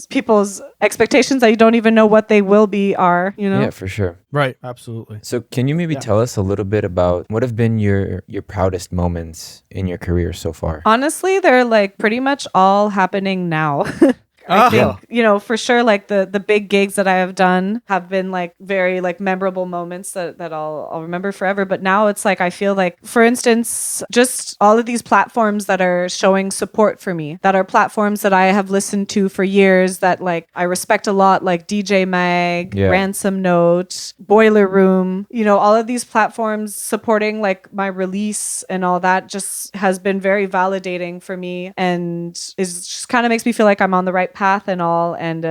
people's expectations that you don't even know what they will be are, you know? Yeah, for sure. Right. Absolutely. So can you maybe tell us a little bit about what have been your proudest moments in your career so far? Honestly, they're like pretty much all happening now. I think, you know, for sure, like the big gigs that I have done have been like very like memorable moments that I'll remember forever. But now it's like, I feel like, for instance, just all of these platforms that are showing support for me, that are platforms that I have listened to for years, that like I respect a lot, like DJ Mag, Ransom Note, Boiler Room, you know, all of these platforms supporting like my release and all that just has been very validating for me, and is just kind of makes me feel like I'm on the right path and all, and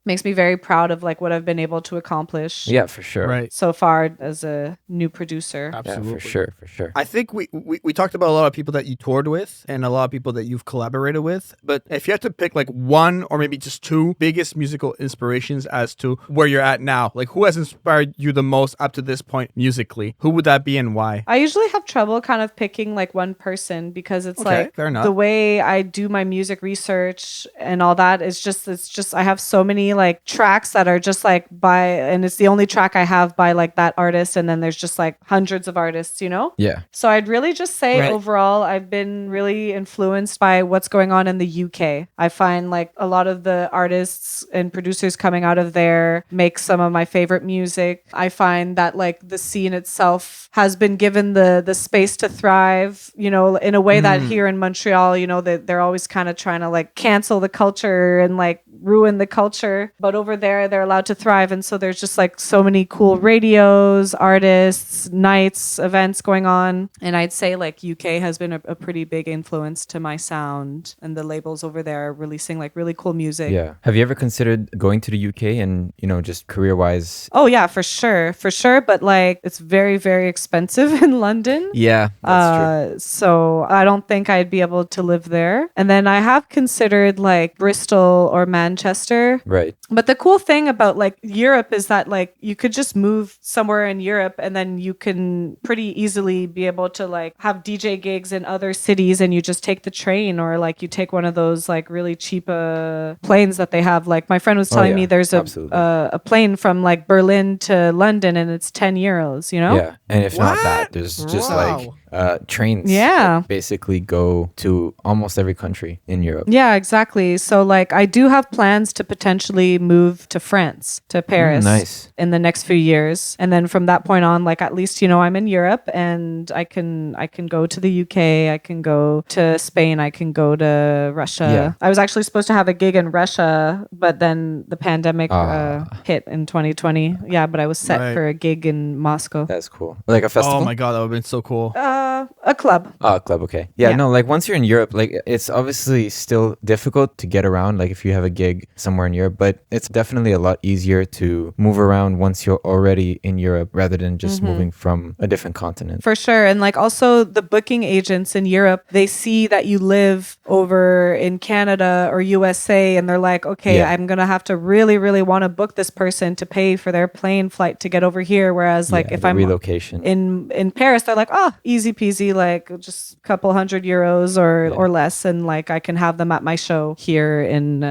makes me very proud of like what I've been able to accomplish. Yeah, for sure. Right. So far as a new producer. Absolutely. Yeah, for sure. I think we talked about a lot of people that you toured with and a lot of people that you've collaborated with. But if you had to pick like one or maybe just two biggest musical inspirations as to where you're at now, like who has inspired you the most up to this point musically, who would that be and why? I usually have trouble kind of picking like one person because it's like fair enough. The way I do my music research and all that is just I have so many like tracks that are just like and it's the only track I have by like that artist, and then there's just like hundreds of artists, you know? Yeah. So I'd really just say overall I've been really influenced by what's going on in the UK. I find like a lot of the artists and producers coming out of there make some of my favorite music. I find that like the scene itself has been given the space to thrive, you know, in a way that here in Montreal, you know, they're always kind of trying to like cancel the culture and like ruin the culture, but over there they're allowed to thrive. And so there's just like so many cool radios, artists, nights, events going on, and I'd say like UK has been a pretty big influence to my sound, and the labels over there are releasing like really cool music. Yeah. Have you ever considered going to the UK and, you know, just career wise? Oh yeah, for sure, but like it's very, very expensive in London. Yeah, that's true. So I don't think I'd be able to live there. And then I have considered like Bristol or Manchester. Right. But the cool thing about like Europe is that like you could just move somewhere in Europe and then you can pretty easily be able to like have DJ gigs in other cities, and you just take the train, or like you take one of those like really cheap planes that they have. Like my friend was telling me there's a plane from like Berlin to London and it's 10 euros, you know? Yeah. And if not that, there's just like trains that basically go to almost every country in Europe. Yeah, exactly. So like I do have plans to potentially move to France, to Paris in the next few years. And then from that point on, like at least, you know, I'm in Europe and I can go to the UK, I can go to Spain, I can go to Russia. Yeah. I was actually supposed to have a gig in Russia, but then the pandemic hit in 2020. Yeah, but I was set for a gig in Moscow. That's cool. Like a festival? Oh my God, that would have been so cool. A club. Oh, a club, okay. Yeah, no, like once you're in Europe, like it's obviously still difficult to get around, like if you have a gig somewhere in Europe, but it's definitely a lot easier to move around once you're already in Europe rather than just moving from a different continent. For sure. And like also the booking agents in Europe, they see that you live over in Canada or USA and they're like, okay, I'm going to have to really, really want to book this person to pay for their plane flight to get over here. Whereas like if I'm relocation in Paris, they're like, oh, easy easy peasy, like just a couple €100 or less, and like I can have them at my show here in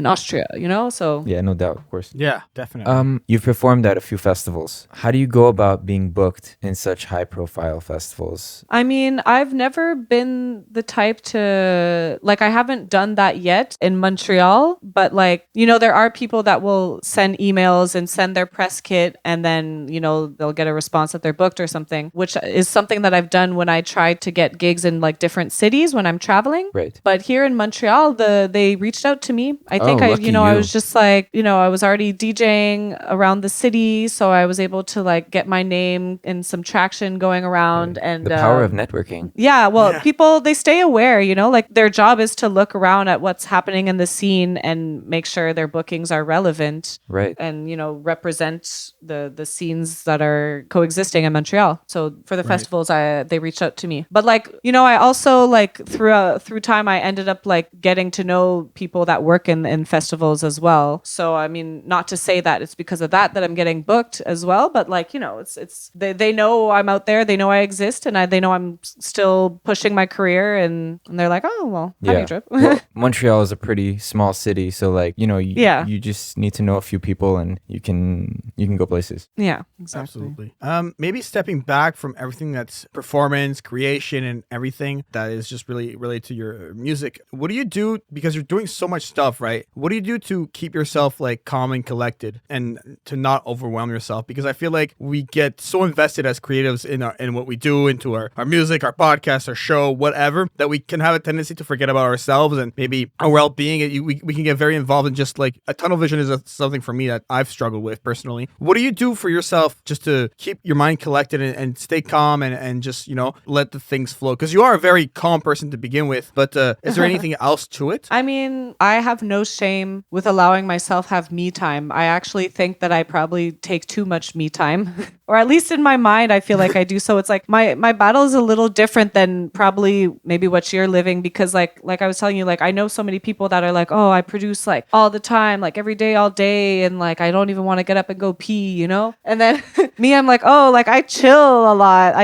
Austria, you know? So Yeah, no doubt, of course. Yeah, definitely. You've performed at a few festivals. How do you go about being booked in such high-profile festivals? I mean, I've never been the type to, like, I haven't done that yet in Montreal, but like, you know, there are people that will send emails and send their press kit, and then, you know, they'll get a response that they're booked or something, which is something that I've done when I tried to get gigs in like different cities when I'm traveling. Right. But here in Montreal, they reached out to me. I think lucky I you. was just like, you know, I was already DJing around the city, so I was able to like get my name and some traction going around. And The power of networking. yeah, well, people, they stay aware, you know, like their job is to look around at what's happening in the scene and make sure their bookings are relevant. Right. And, you know, represent the scenes that are coexisting in Montreal. So for the festivals, they reached out to me. But like, you know, I also like through time, I ended up like getting to know people that work in festivals as well. So, I mean, not to say that it's because of that I'm getting booked as well, but like, you know, it's they know I'm out there, they know I exist, and they know I'm still pushing my career, and they're like, oh, well, Honeydrip. Well, Montreal is a pretty small city, so like, you know, you just need to know a few people and you can go places. Yeah, exactly. Absolutely. Maybe stepping back from everything that's performance, creation, and everything that is just really related to your music. What do you do, because you're doing so much stuff, right? What do you do to keep yourself like calm and collected and to not overwhelm yourself? Because I feel like we get so invested as creatives in what we do, into our music, our podcast, our show, whatever, that we can have a tendency to forget about ourselves and maybe our well-being. We can get very involved in just like a tunnel vision is something for me that I've struggled with personally. What do you do for yourself just to keep your mind collected and stay calm and just, you know, let the things flow? Because you are a very calm person to begin with, but is there anything else to it? I mean, I have no shame with allowing myself have me time. I actually think that I probably take too much me time, or at least in my mind, I feel like I do. So it's like my battle is a little different than probably maybe what you're living, because like I was telling you, like I know so many people that are like, oh, I produce like all the time, like every day, all day, and like I don't even want to get up and go pee, you know? And then me, I'm like, oh, like I chill a lot,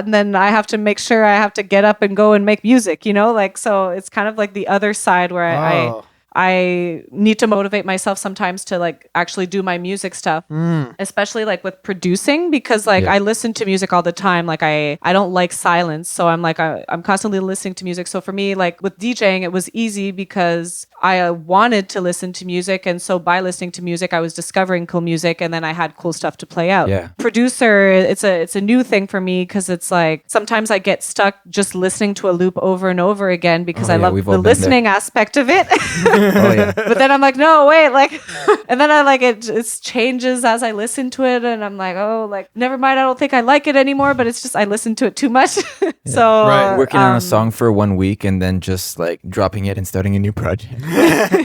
and then I have to make sure I have to get up and go and make music, you know? Like, so it's kind of like the other side where I need to motivate myself sometimes to like actually do my music stuff, especially like with producing, because like I listen to music all the time. Like I don't like silence. So I'm like, I'm constantly listening to music. So for me, like with DJing, it was easy because I wanted to listen to music. And so by listening to music, I was discovering cool music, and then I had cool stuff to play out. Yeah. Producer, it's a new thing for me, because it's like sometimes I get stuck just listening to a loop over and over again because I love the listening aspect of it. Oh yeah. But then I'm like, no, wait, like, and then I like it changes as I listen to it, and I'm like, oh, like, never mind, I don't think I like it anymore, but it's just I listen to it too much. So working on a song for 1 week and then just like dropping it and starting a new project.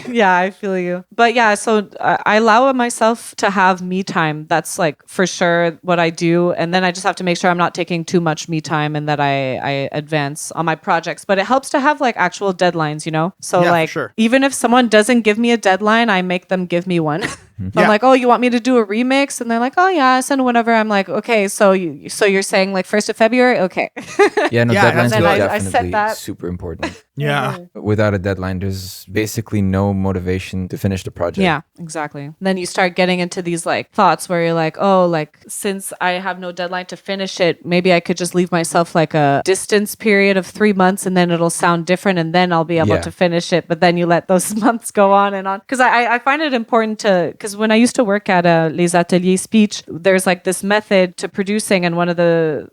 Yeah, I feel you. But yeah, so I allow myself to have me time. That's like for sure what I do, and then I just have to make sure I'm not taking too much me time and that I advance on my projects. But it helps to have like actual deadlines, you know? So like, even if someone doesn't give me a deadline, I make them give me one. I'm like, oh, you want me to do a remix? And they're like, oh yeah, send whenever. I'm like, okay, so you're saying like 1st of February? Okay. Deadlines are I set definitely that. super important. Yeah. Without a deadline, there's basically no motivation to finish the project. Yeah, exactly. Then you start getting into these like thoughts where you're like, oh, like since I have no deadline to finish it, maybe I could just leave myself like a distance period of 3 months, and then it'll sound different, and then I'll be able to finish it. But then you let those months go on and on. Because I find it important because when I used to work at Les Ateliers Speech, there's like this method to producing, and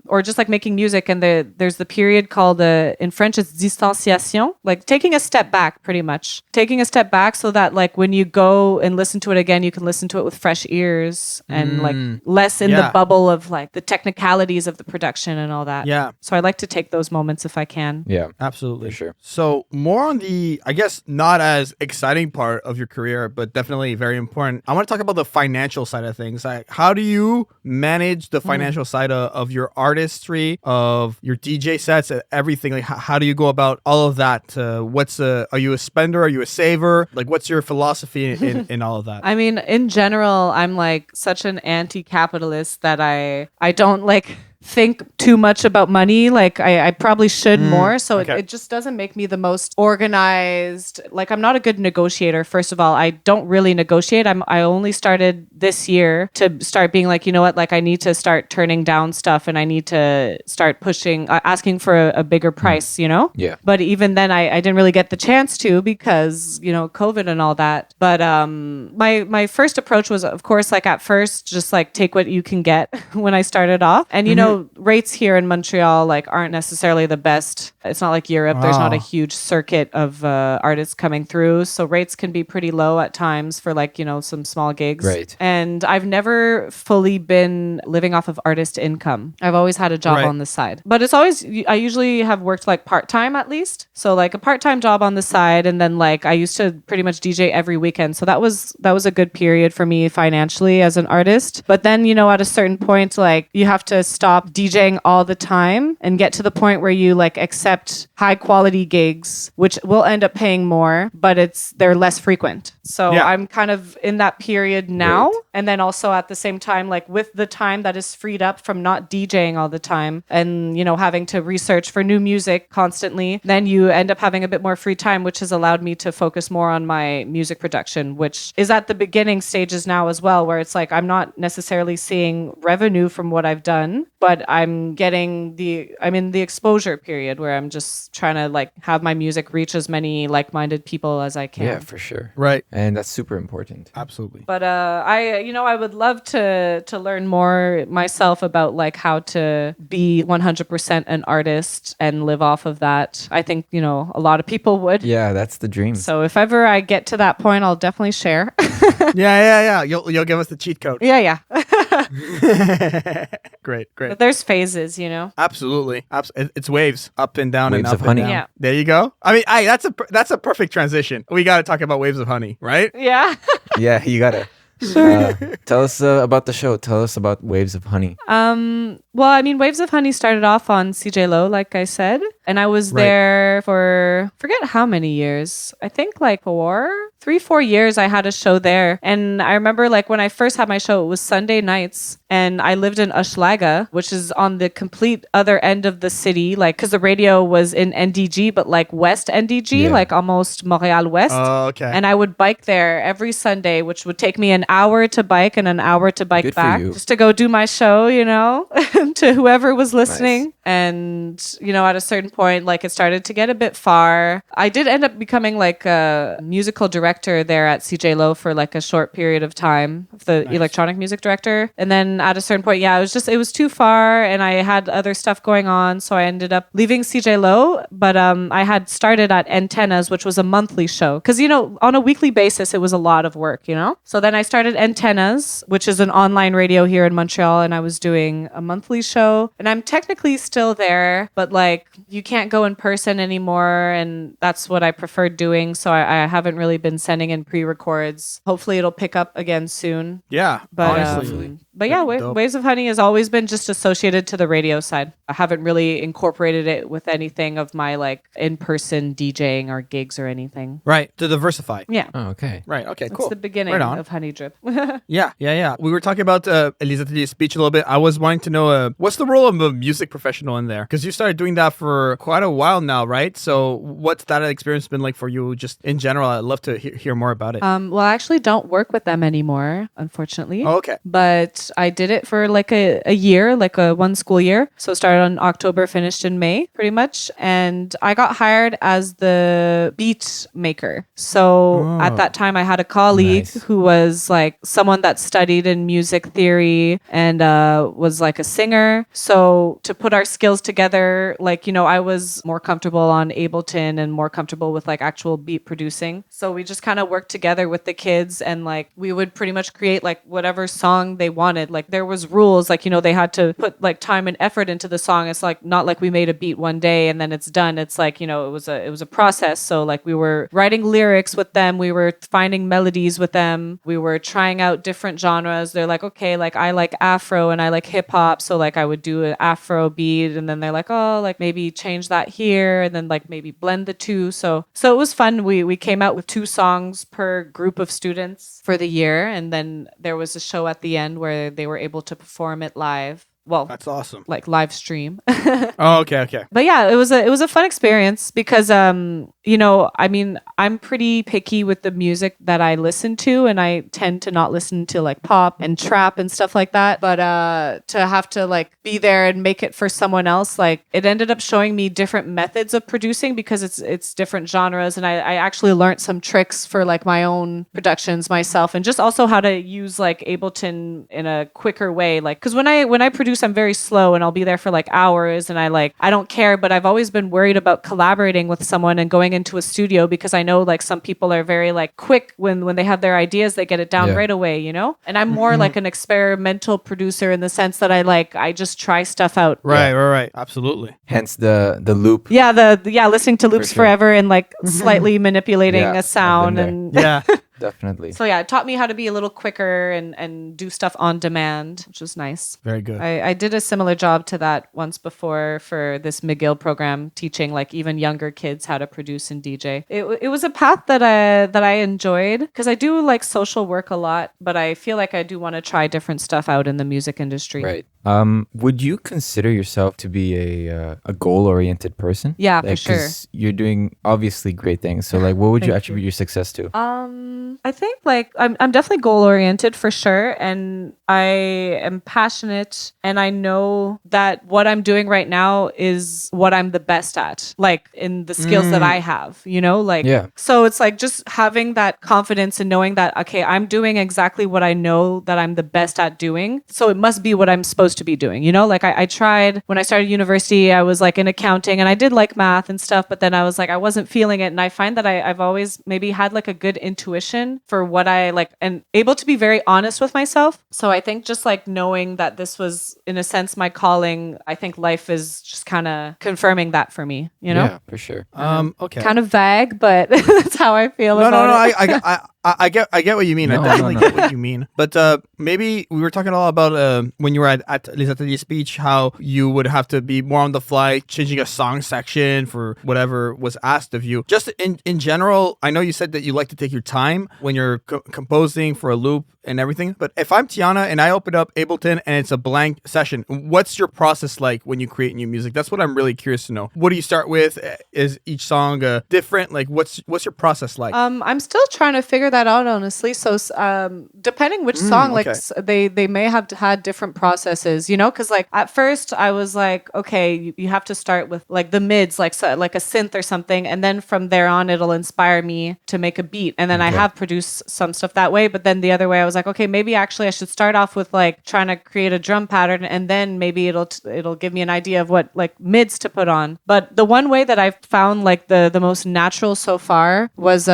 or just like making music, and there's the period called, in French, it's distanciation, like taking a step back, pretty much. Taking a step back so that like when you go and listen to it again, you can listen to it with fresh ears and like less in the bubble of like the technicalities of the production and all that. Yeah. So I like to take those moments if I can. Yeah. Absolutely. For sure. So more on the, I guess, not as exciting part of your career, but definitely very important. I want to talk about the financial side of things. Like, how do you manage the financial side of your artistry, of your DJ sets, everything? Like, how do you go about all of that? Are you a spender? Are you a saver? Like, what's your philosophy in all of that? I mean, in general, I'm like such an anti-capitalist that I don't like think too much about money. Like I probably should more. So it just doesn't make me the most organized. Like I'm not a good negotiator. First of all, I don't really negotiate. I only started this year to start being like, you know what, like I need to start turning down stuff and I need to start pushing, asking for a bigger price, you know? Yeah. But even then I didn't really get the chance to because, you know, COVID and all that. But my first approach was, of course, like at first, just like take what you can get when I started off. And, you know, rates here in Montreal, like aren't necessarily the best. It's not like Europe. There's not a huge circuit of artists coming through. So rates can be pretty low at times for like, you know, some small gigs. Right. And I've never fully been living off of artist income. I've always had a job on the side. But it's always, I usually have worked like part-time at least. So like a part-time job on the side. And then like I used to pretty much DJ every weekend. So that was a good period for me financially as an artist. But then, you know, at a certain point, like you have to stop DJing all the time and get to the point where you like accept high quality gigs, which will end up paying more, but they're less frequent. So I'm kind of in that period now. Right. And then also at the same time, like with the time that is freed up from not DJing all the time and, you know, having to research for new music constantly, then you end up having a bit more free time, which has allowed me to focus more on my music production, which is at the beginning stages now as well, where it's like I'm not necessarily seeing revenue from what I've done, but I'm in the exposure period where I'm just trying to like have my music reach as many like-minded people as I can. Yeah, for sure. Right. And that's super important. Absolutely. But I would love to learn more myself about like how to be 100% an artist and live off of that. I think, you know, a lot of people would. Yeah, that's the dream. So if ever I get to that point, I'll definitely share. Yeah. You'll give us the cheat code. Yeah. Great. But there's phases, you know. Absolutely. It's waves, up and down, Waves and up of and honey. down. Yeah. There you go. I mean, that's a perfect transition. We got to talk about waves of honey, right? Yeah. Yeah, you gotta. Tell us about the show. Tell us about Waves of Honey. Well, I mean, Waves of Honey started off on CJ Low, like I said, and I was there for forget how many years. I think like 3-4 years I had a show there. And I remember like when I first had my show, it was Sunday nights and I lived in Hochelaga, which is on the complete other end of the city, like because the radio was in NDG, but like West NDG, like almost Montreal West. Oh, okay. And I would bike there every Sunday, which would take me an hour to bike and an hour to bike Good for back you. just to go do my show, you know, to whoever was listening. Nice. And, you know, at a certain point, like it started to get a bit far. I did end up becoming like a musical director there at CJ Low for like a short period of time, the electronic music director. And then at a certain point, it was too far and I had other stuff going on. So I ended up leaving CJ Low, but I had started at Antennas, which was a monthly show. Cause, you know, on a weekly basis, it was a lot of work, you know? So then I started Antennas, which is an online radio here in Montreal. And I was doing a monthly show and I'm technically still there, but like you can't go in person anymore. And that's what I preferred doing. So I haven't really been sending in pre-records. Hopefully it'll pick up again soon. Yeah, But honestly. but yeah, Dope. Waves of Honey has always been just associated to the radio side. I haven't really incorporated it with anything of my like in-person DJing or gigs or anything. Right, to diversify. Yeah. Oh, okay. Right, okay, That's cool. the beginning Right on. of Honeydrip. Yeah. We were talking about Elisa's speech a little bit. I was wanting to know what's the role of a music professional in there? Because you started doing that for quite a while now, right? So what's that experience been like for you just in general? I'd love to hear more about it. Well, I actually don't work with them anymore, unfortunately. Oh, okay. But I did it for like a year, like one school year. So started on October, finished in May, pretty much. And I got hired as the beat maker. So at that time, I had a colleague Nice. who was like someone that studied in music theory and was like a singer. So to put our skills together, like, you know, I was more comfortable on Ableton and more comfortable with like actual beat producing. So we just kind of worked together with the kids and like we would pretty much create like whatever song they wanted. Like there was rules, like, you know, they had to put like time and effort into the song. It's like not like we made a beat one day and then it's done. It's like, you know, it was a process. So like we were writing lyrics with them, we were finding melodies with them, we were trying out different genres. They're like, okay, like I like Afro and I like hip hop, so like I would do an Afro beat and then they're like, oh, like maybe change that here and then like maybe blend the two. So it was fun. We came out with 2 songs per group of students for the year, and then there was a show at the end where they were able to perform it live. That's awesome. like live stream. Oh, okay. But yeah, it was a fun experience because I mean, I'm pretty picky with the music that I listen to, and I tend to not listen to like pop and trap and stuff like that. But to have to like be there and make it for someone else, like it ended up showing me different methods of producing because it's different genres, and I actually learned some tricks for like my own productions myself, and just also how to use like Ableton in a quicker way. Like, because when I produce, I'm very slow, and I'll be there for like hours, and I don't care. But I've always been worried about collaborating with someone and going into a studio because I know like some people are very like quick when they have their ideas, they get it down right away, you know. And I'm more like an experimental producer in the sense that I just try stuff out. Right. Absolutely. Hence the loop. Listening to loops forever and like slightly manipulating a sound and Definitely. So yeah, it taught me how to be a little quicker and do stuff on demand, which was nice. Very good. I did a similar job to that once before for this McGill program, teaching like even younger kids how to produce and DJ. It was a path that I enjoyed because I do like social work a lot, but I feel like I do want to try different stuff out in the music industry. Right. Would you consider yourself to be a goal-oriented person? Yeah, like, for sure. 'cause you're doing obviously great things. So like, what would you attribute your success to? I think like I'm definitely goal oriented for sure, and I am passionate, and I know that what I'm doing right now is what I'm the best at, like in the skills that I have, you know, like so it's like just having that confidence and knowing that okay, I'm doing exactly what I know that I'm the best at doing, so it must be what I'm supposed to be doing, you know. Like I tried when I started university, I was like in accounting and I did like math and stuff, but then I was like I wasn't feeling it, and I find that I've always maybe had like a good intuition for what I like and able to be very honest with myself. So I think just like knowing that this was in a sense my calling, I think life is just kind of confirming that for me, you know? Yeah, for sure. Okay. Kind of vague, but that's how I feel about it. I get what you mean. I definitely get what you mean. But maybe we were talking a lot about when you were at Les Ateliers Speech, how you would have to be more on the fly, changing a song section for whatever was asked of you. Just in general, I know you said that you like to take your time when you're composing for a loop and everything. But if I'm Tiana and I open up Ableton and it's a blank session, what's your process like when you create new music? That's what I'm really curious to know. What do you start with? Is each song different? Like, what's your process like? I'm still trying to figure that out, honestly. So depending which song, okay. like they may have had different processes, you know, because like at first I was like, okay, you have to start with like the mids, like like a synth or something, and then from there on it'll inspire me to make a beat, and then I have produced some stuff that way. But then the other way, I was like, okay, maybe actually I should start off with like trying to create a drum pattern, and then maybe it'll give me an idea of what like mids to put on. But the one way that I've found like the most natural so far was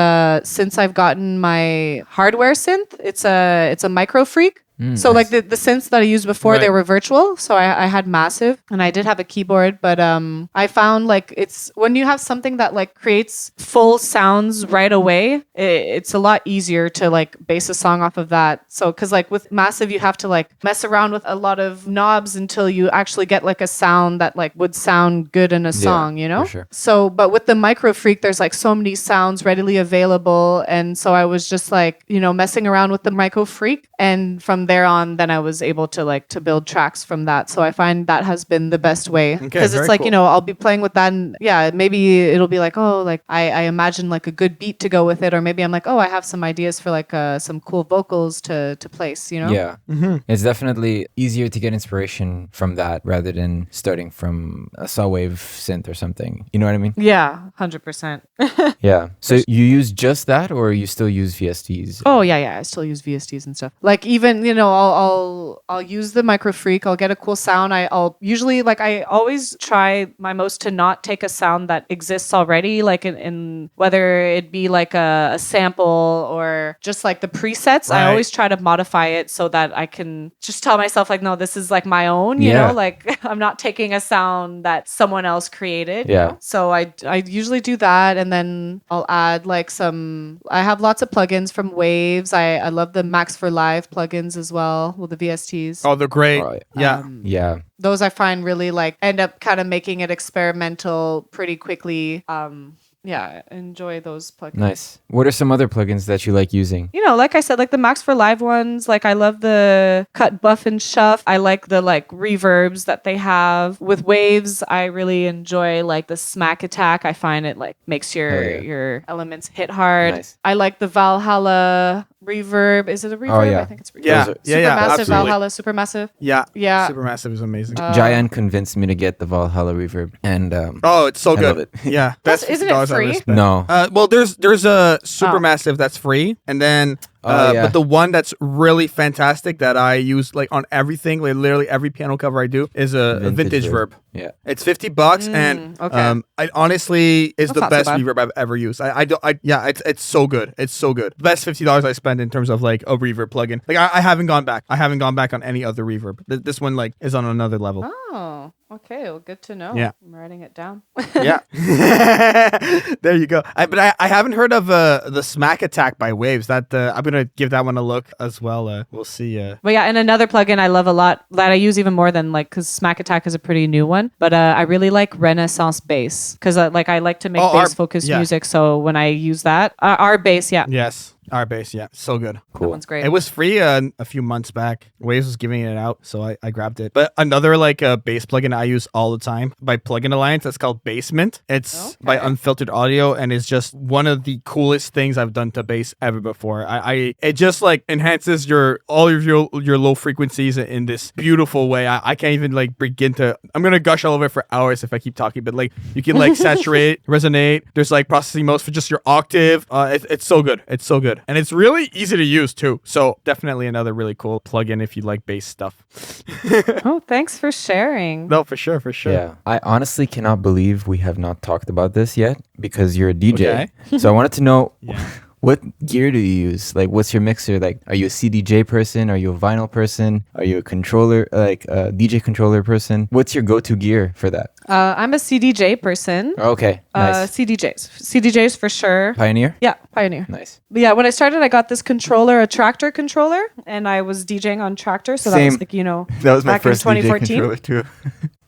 since I've gotten my hardware synth, it's a Micro Freak. So nice. like the synths that I used before, Right. they were virtual. So I had Massive, and I did have a keyboard, but I found like it's when you have something that like creates full sounds right away, it's a lot easier to like base a song off of that. So because like with Massive, you have to like mess around with a lot of knobs until you actually get like a sound that like would sound good in a song, you know? for sure. So, but with the Micro Freak, there's like so many sounds readily available. And so I was just like, you know, messing around with the Micro Freak. And from there on, then I was able to like to build tracks from that. So I find that has been the best way. Because it's like, cool. you know, I'll be playing with that and maybe it'll be like, oh, like I imagine like a good beat to go with it. Or maybe I'm like, oh, I have some ideas for like some cool vocals to place, you know? Yeah. It's definitely easier to get inspiration from that rather than starting from a saw wave synth or something. You know what I mean? Yeah, 100%. Yeah. So you use just that, or you still use VSTs? Oh yeah. I still use VSTs and stuff. Like even, you know, I'll use the Micro Freak. I'll get a cool sound. I'll usually like I always try my most to not take a sound that exists already, like in whether it be like a sample or just like the presets. Right. I always try to modify it so that I can just tell myself like, no, this is like my own. You know, like I'm not taking a sound that someone else created. Yeah. You know? So I usually do that, and then I'll add like I have lots of plugins from Waves. I love the Max for Live plugins as well with the VSTs. Oh, they're great. Right. Yeah. Yeah. Those I find really like end up kind of making it experimental pretty quickly. yeah, I enjoy those plugins. Nice. What are some other plugins that you like using? You know, like I said, like the Max for Live ones, like I love the Cut, Buff, and Shuff. I like the like reverbs that they have. With Waves, I really enjoy like the Smack Attack. I find it like makes your elements hit hard. Nice. I like the Valhalla reverb. Is it a reverb? Oh, yeah. I think it's a reverb. Yeah, Those are- Supermassive absolutely. Valhalla, Supermassive. Yeah, Yeah. Supermassive is amazing. Jaian convinced me to get the Valhalla reverb, and Oh, it's so I good. love it. Yeah, That's- isn't it $50 I've ever free? spent. no, Well, there's a Supermassive that's free, and then yeah. but the one that's really fantastic that I use like on everything, like literally every piano cover I do, is a vintage verb. Yeah. It's $50, and okay. I honestly is That's the not so best bad. reverb I've ever used. It's so good. It's so good. Best $50 I spend in terms of like a reverb plugin. Like I haven't gone back. I haven't gone back on any other reverb. This one like is on another level. Oh, okay. Well, good to know. Yeah. I'm writing it down. Yeah. There you go. But I haven't heard of the Smack Attack by Waves. That I'm gonna give that one a look as well. We'll see. But yeah, and another plugin I love a lot that I use even more than like, because Smack Attack is a pretty new one, but I really like Renaissance bass because like I like to make bass focused music. So when I use that, our bass, yeah, Yes. Our bass, yeah, so good. that Cool. one's great. It was free a few months back. Waves was giving it out, so I grabbed it. But another like bass plugin I use all the time by Plugin Alliance, that's called Basement. It's by Unfiltered Audio, and it's just one of the coolest things I've done to bass ever before. It just like enhances all of your low frequencies in this beautiful way. I can't even like begin to. I'm gonna gush all over it for hours if I keep talking. But like you can like saturate, resonate. There's like processing modes for just your octave. It's so good. It's so good. And it's really easy to use too. So definitely another really cool plugin if you like bass stuff. Oh, thanks for sharing. No, for sure, for sure. Yeah. I honestly cannot believe we have not talked about this yet because you're a DJ. Okay. So I wanted to know Yeah. what gear do you use? Like, what's your mixer? Like, are you a CDJ person? Are you a vinyl person? Are you a controller, like a DJ controller person? What's your go-to gear for that? I'm a CDJ person. Okay, nice. CDJs for sure. Pioneer? Yeah, Pioneer. Nice. But yeah, when I started, I got this controller, a Traktor controller, and I was DJing on Traktor. So that Same. was like, you know, That was my back in first DJ 2014. controller too.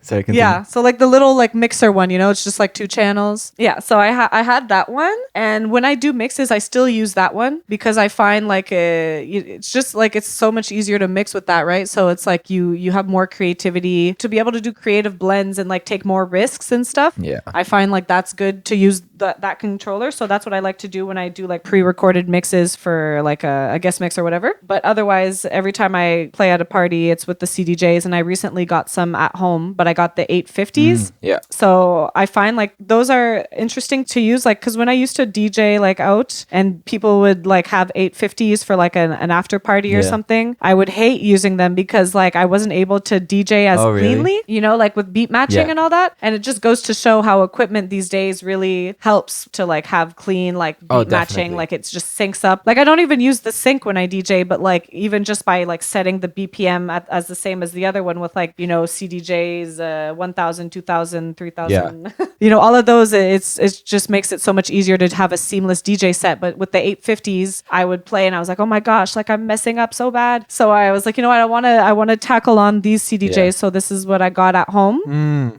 Sorry, continue. Yeah, so like the little like mixer one, you know, it's just like 2 channels. Yeah, so I had that one, and when I do mixes, I still use that one because I find like it's just like it's so much easier to mix with that, right? So it's like you have more creativity to be able to do creative blends and like take more risks and stuff. Yeah. I find like that's good to use that controller, so that's what I like to do when I do like pre-recorded mixes for like a guest mix or whatever. But otherwise, every time I play at a party, it's with the CDJs, and I recently got some at home, but I got the 850s. Yeah. So I find like those are interesting to use, like because when I used to DJ like out and people would like have 850s for like an after party or Yeah. something, I would hate using them because like I wasn't able to DJ as Oh, really? cleanly, you know, like with beat matching Yeah. and all that. And it just goes to show how equipment these days really helps to like have clean like beat Oh, matching. definitely. Like it's just syncs up. Like I don't even use the sync when I DJ, but like even just by like setting the BPM as the same as the other one with like, you know, CDJs, 1000, 2000, 3000, you know, all of those, it just makes it so much easier to have a seamless DJ set. But with the 850s, I would play and I was like, oh my gosh, like I'm messing up so bad. So I was like, you know what, I want to tackle on these CDJs. Yeah. So this is what I got at home.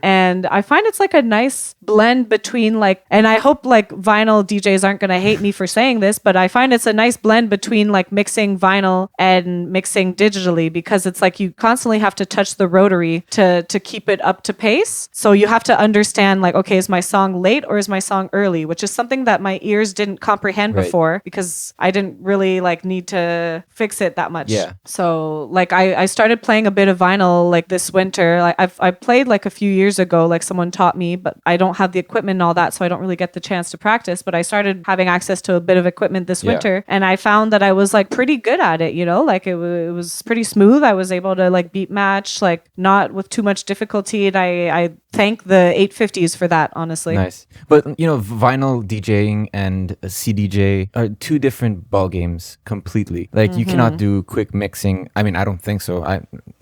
And I find it's like a nice blend between like, and I hope like vinyl DJs aren't going to hate me for saying this, but I find it's a nice blend between like mixing vinyl and mixing digitally, because it's like you constantly have to touch the rotary to keep it up to pace. So you have to understand like, okay, is my song late or is my song early? Which is something that my ears didn't comprehend Right. before because I didn't really like need to fix it that much. Yeah. So like I started playing a bit of vinyl like this winter. Like I played like a few years ago, like someone taught me, but I don't have the equipment and all that, so I don't really get the chance to practice. But I started having access to a bit of equipment this Yeah. winter, and I found that I was like pretty good at it, you know, like it was pretty smooth. I was able to like beat match, like not with too much difficulty, and I thank the 850s for that, honestly. Nice. But, you know, vinyl DJing and a CDJ are two different ball games completely. Like, you cannot do quick mixing. I mean, I don't think so.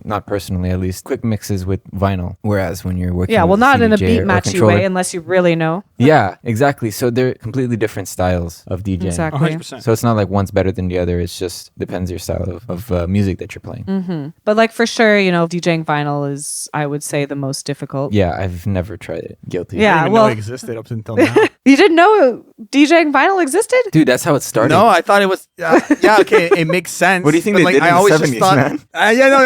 Not personally, at least. Quick mixes with vinyl. Whereas when you're working Yeah, well, with not in a CDJ beat or matchy controller- way unless you really know. Yeah, exactly. So they're completely different styles of DJing. Exactly. 100%. So it's not like one's better than the other. It's just depends your style of music that you're playing. But like for sure, you know, DJing vinyl is, I would say, the most difficult. Yeah, I've never tried it. Guilty. I Yeah, didn't even know well- it existed up until now. You didn't know DJing vinyl existed? Dude, that's how it started. No, I thought it was. Yeah, okay, it makes sense. What do you think but, they like, did I in the always just 70s, thought, man? Yeah, no,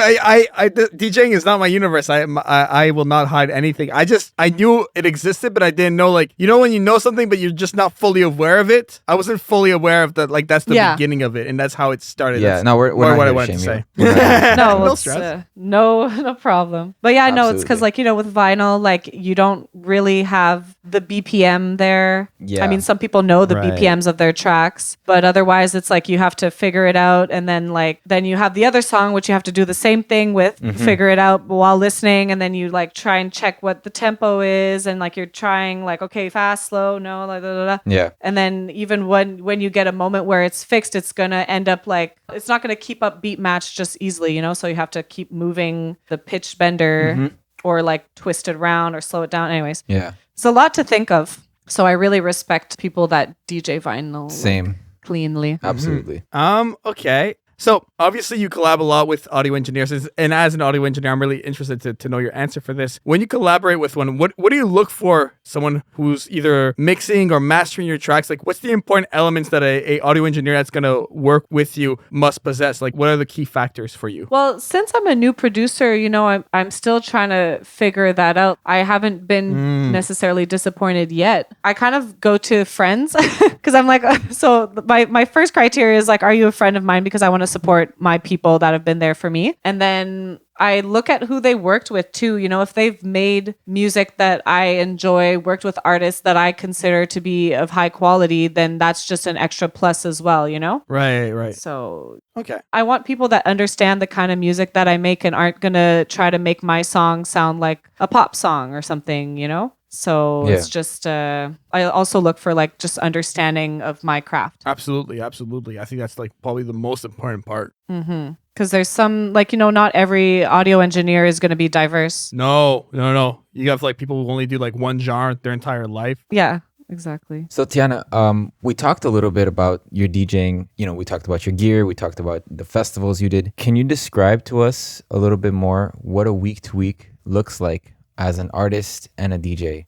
DJing is not my universe. I will not hide anything. I knew it existed, but I didn't know, like, you know, when you know something, but you're just not fully aware of it. I wasn't fully aware of that. Like, that's the Yeah. beginning of it, and that's how it started. Yeah, That's no, we're more not what I here wanted to shame say. you. We're not here. No, No it's, stress. no problem. But yeah, no, it's because Absolutely. like, you know, with vinyl, like you don't really have the BPM there. Yeah. I mean, some people know the Right. BPMs of their tracks, but otherwise it's like you have to figure it out. And then you have the other song, which you have to do the same thing with, figure it out while listening. And then you like try and check what the tempo is. And like you're trying like, okay, fast, slow, no, like, da, da, da. Yeah. And then even when you get a moment where it's fixed, it's going to end up like, it's not going to keep up beat match just easily, you know? So you have to keep moving the pitch bender or like twist it around or slow it down. Anyways, Yeah. it's a lot to think of. So I really respect people that DJ vinyl Same. cleanly. Absolutely. Okay. So obviously you collab a lot with audio engineers, and as an audio engineer, I'm really interested to know your answer for this. When you collaborate with one, what do you look for? Someone who's either mixing or mastering your tracks. Like, what's the important elements that a audio engineer that's gonna work with you must possess? Like, what are the key factors for you? Well, since I'm a new producer, you know, I'm still trying to figure that out. I haven't been necessarily disappointed yet. I kind of go to friends because I'm like, so my first criteria is like, are you a friend of mine? Because I want to support my people that have been there for me. And then I look at who they worked with too. You know, if they've made music that I enjoy, worked with artists that I consider to be of high quality, then that's just an extra plus as well, you know? Right. So Okay. I want people that understand the kind of music that I make and aren't going to try to make my song sound like a pop song or something, you know? So Yeah. it's just, I also look for like just understanding of my craft. Absolutely. I think that's like probably the most important part. Because there's some, like, you know, not every audio engineer is going to be diverse. No. You have like people who only do like one genre their entire life. Yeah, exactly. So Tiana, we talked a little bit about your DJing. You know, we talked about your gear. We talked about the festivals you did. Can you describe to us a little bit more what a week to week looks like as an artist and a DJ?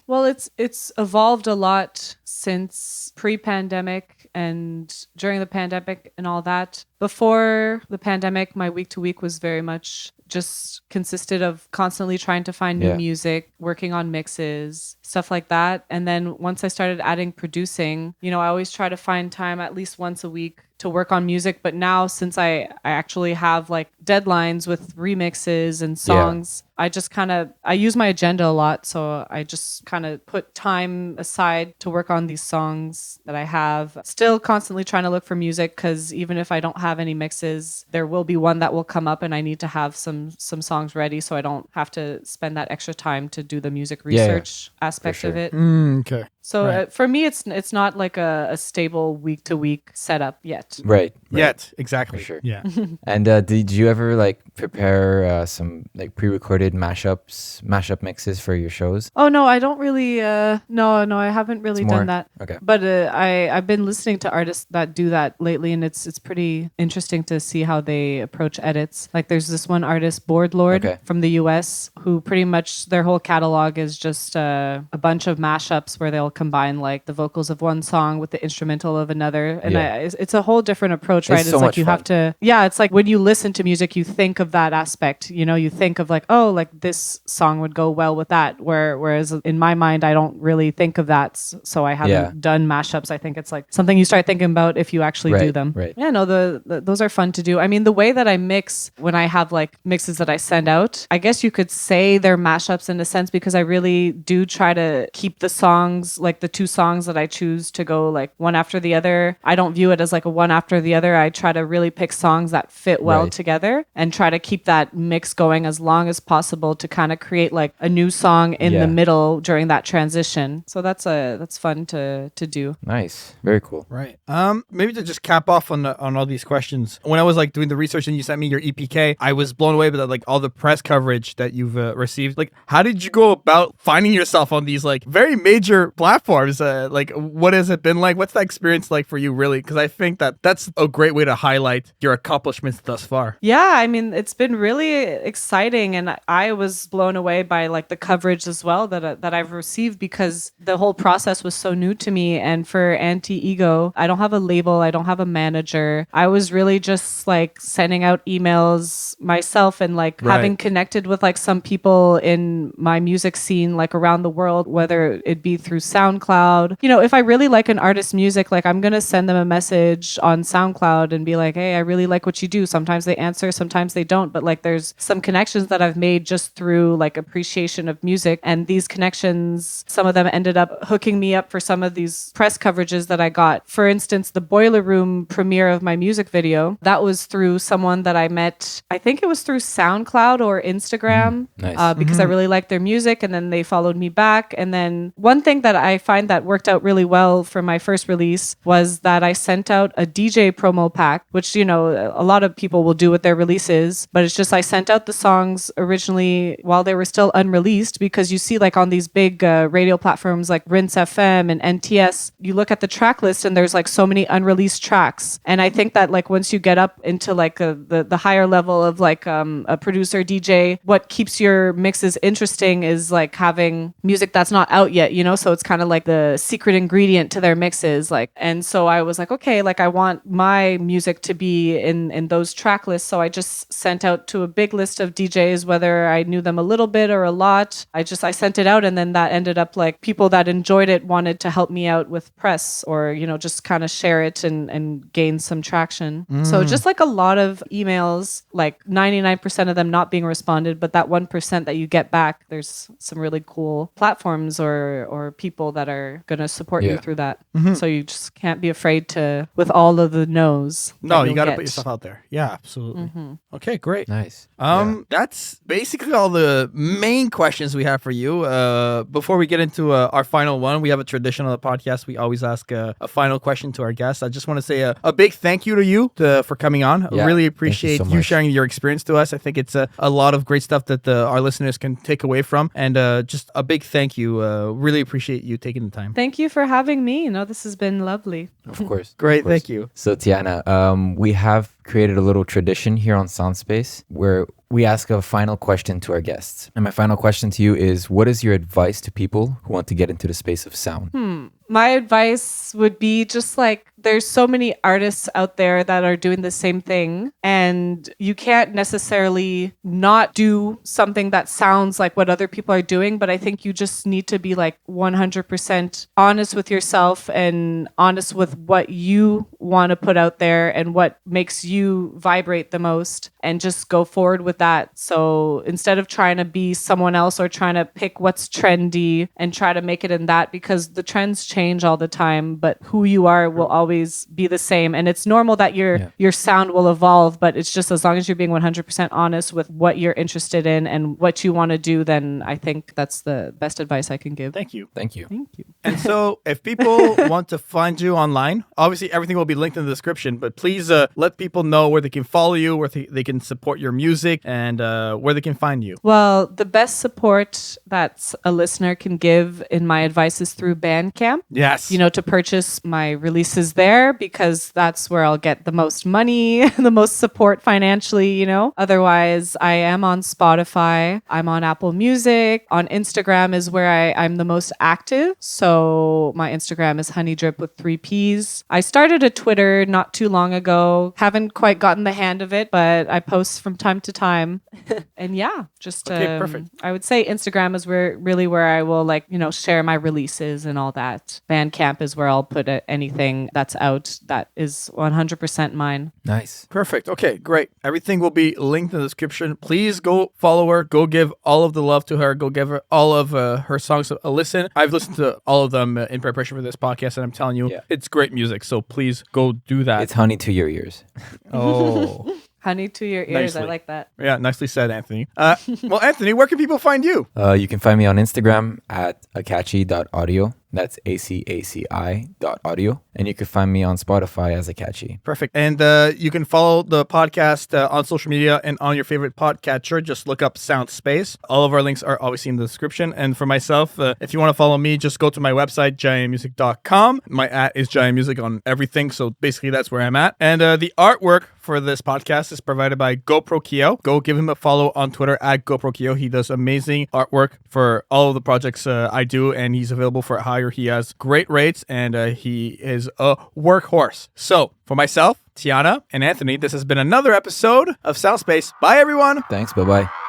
Well, it's evolved a lot since pre-pandemic and during the pandemic and all that. Before the pandemic, my week to week was very much just consisted of constantly trying to find new Yeah. music, working on mixes, stuff like that. And then once I started adding producing, you know, I always try to find time at least once a week to work on music. But now since I actually have like deadlines with remixes and songs, I just I use my agenda a lot. So I just kind of put time aside to work on these songs that I have. Still constantly trying to look for music because even if I don't have any mixes, there will be one that will come up and I need to have some songs ready so I don't have to spend that extra time to do the music Yeah, research aspect of sure. it. Okay. So Right. for me, it's not like a stable week to week setup yet. Right. Yet, exactly. For sure. Yeah. And did you ever like prepare some like pre-recorded mashup mixes for your shows? Oh no, I don't really. No, I haven't really It's more- done that. okay. But I've been listening to artists that do that lately, and it's pretty interesting to see how they approach edits. Like there's this one artist, Board Lord, Okay. from the U.S., who pretty much their whole catalog is just a bunch of mashups where they'll combine like the vocals of one song with the instrumental of another, and Yeah. it's a whole different approach, right? It's It's so like much you have fun. to, yeah, it's like when you listen to music, you think of that aspect. You know, you think of like, oh, like this song would go well with that. Whereas in my mind, I don't really think of that, so I haven't Yeah. done mashups. I think it's like something you start thinking about if you actually do Right, them. right. Yeah, no, those are fun to do. I mean, the way that I mix when I have like mixes that I send out, I guess you could say they're mashups in a sense because I really do try to keep the songs, like the two songs that I choose to go like one after the other. I don't view it as like a one after the other. I try to really pick songs that fit well Right. together and try to keep that mix going as long as possible to kind of create like a new song in Yeah. the middle during that transition. So that's fun to do. Nice. Very cool. Right. Maybe to just cap off on all these questions. When I was like doing the research and you sent me your EPK, I was blown away by like all the press coverage that you've received. Like, how did you go about finding yourself on these like very major platforms? Like, what has it been like? What's that experience like for you, really? Because I think that that's a great way to highlight your accomplishments thus far. Yeah, I mean, it's been really exciting, and I was blown away by like the coverage as well that I've received, because the whole process was so new to me. And for Anti-Ego, I don't have a label, I don't have a manager. I was really just like sending out emails myself and like having connected with like some people in my music scene like around the world, whether it be through SoundCloud. You know, if I really like an artist's music, like I'm gonna send them a message on SoundCloud and be like, hey, I really like what you do. Sometimes they answer, sometimes they don't, but like there's some connections that I've made just through like appreciation of music. And these connections, some of them ended up hooking me up for some of these press coverages that I got. For instance, the Boiler Room premiere of my music video, that was through someone that I met, I think it was through SoundCloud or Instagram, because I really liked their music, and then they followed me back. And then one thing that I find that worked out really well for my first release was that I sent out a DJ promo pack, which, you know, a lot of people will do with their releases, but it's just I sent out the songs originally while they were still unreleased, because you see like on these big radio platforms like Rinse FM and NTS, you look at the track list and there's like so many unreleased tracks. And I think that like once you get up into like the higher level of like a producer DJ, what keeps your mixes interesting is like having music that's not out yet, you know? So it's kind of like the secret ingredient to their mixes. Like, and so I was like, okay, like I want my music to be in those track lists. So I just sent out to a big list of DJs, whether I knew them a little bit or a lot. I sent it out, and then that ended up like people that enjoyed it wanted to help me out with press, or, you know, just kind of share it and gain some traction. So just like a lot of emails, like 99% of them not being responded, but that 1% that you get back, there's some really cool platforms or people that are going to support you through that. So you just can't be afraid to, with all of the no's. No, you got to put yourself out there. Yeah, absolutely. Okay, great. Nice. That's basically all the main questions we have for you. Before we get into our final one, we have a tradition on the podcast. We always ask a final question to our guests. I just want to say a big thank you to you for coming on. I really appreciate you sharing your experience to us. I think it's a lot of great stuff that our listeners can take away from. And just a big thank you. Really appreciate you taking the time. Thank you for having me. No, this has been lovely. Of course. Great. Thank you. So Tiana, we have created a little tradition here on Soundspace where we ask a final question to our guests. And my final question to you is, what is your advice to people who want to get into the space of sound? My advice would be just like, there's so many artists out there that are doing the same thing, and you can't necessarily not do something that sounds like what other people are doing, but I think you just need to be like 100% honest with yourself and honest with what you want to put out there and what makes you vibrate the most, and just go forward with that. So instead of trying to be someone else or trying to pick what's trendy and try to make it in that, because the trends change all the time, but who you are will always be the same. And it's normal that your sound will evolve, but it's just as long as you're being 100% honest with what you're interested in and what you want to do, then I think that's the best advice I can give. Thank you. Thank you. Thank you. And so if people want to find you online, obviously everything will be linked in the description, but please let people know where they can follow you, where they can support your music, and where they can find you. Well, the best support that a listener can give, in my advice, is through Bandcamp. Yes. You know, to purchase my releases there, because that's where I'll get the most money, the most support financially, you know. Otherwise, I am on Spotify, I'm on Apple Music, on Instagram is where I'm the most active. So my Instagram is Honeydrip with 3 P's. I started a Twitter not too long ago. Haven't quite gotten the hand of it, but I post from time to time. And yeah, just perfect. I would say Instagram is where I will, like, you know, share my releases and all that. Bandcamp is where I'll put anything that's out that is 100% mine. Nice. Perfect. Okay, great. Everything will be linked in the description. Please go follow her. Go give all of the love to her. Go give her all of her songs a listen. I've listened to all of them in preparation for this podcast, and I'm telling you, it's great music. So please go do that. It's honey to your ears. Oh. Honey to your ears. Nicely. I like that. Yeah, nicely said, Anthony. Well, Anthony, where can people find you? You can find me on Instagram at akachi.audio. That's ACACI.audio. And you can find me on Spotify as Akachi. Perfect. And you can follow the podcast on social media and on your favorite podcatcher. Just look up Soundspace. All of our links are obviously in the description. And for myself, if you want to follow me, just go to my website, jaianmusic.com. My @ is jaianmusic on everything. So basically that's where I'm at. And the artwork for this podcast is provided by GoPro Kyo. Go give him a follow on Twitter at GoPro Kyo. He does amazing artwork for all of the projects I do, and he's available for hire. He has great rates, and he is a workhorse. So for myself, Tiana, and Anthony, this has been another episode of Soundspace. Bye, everyone. Thanks. Bye-bye.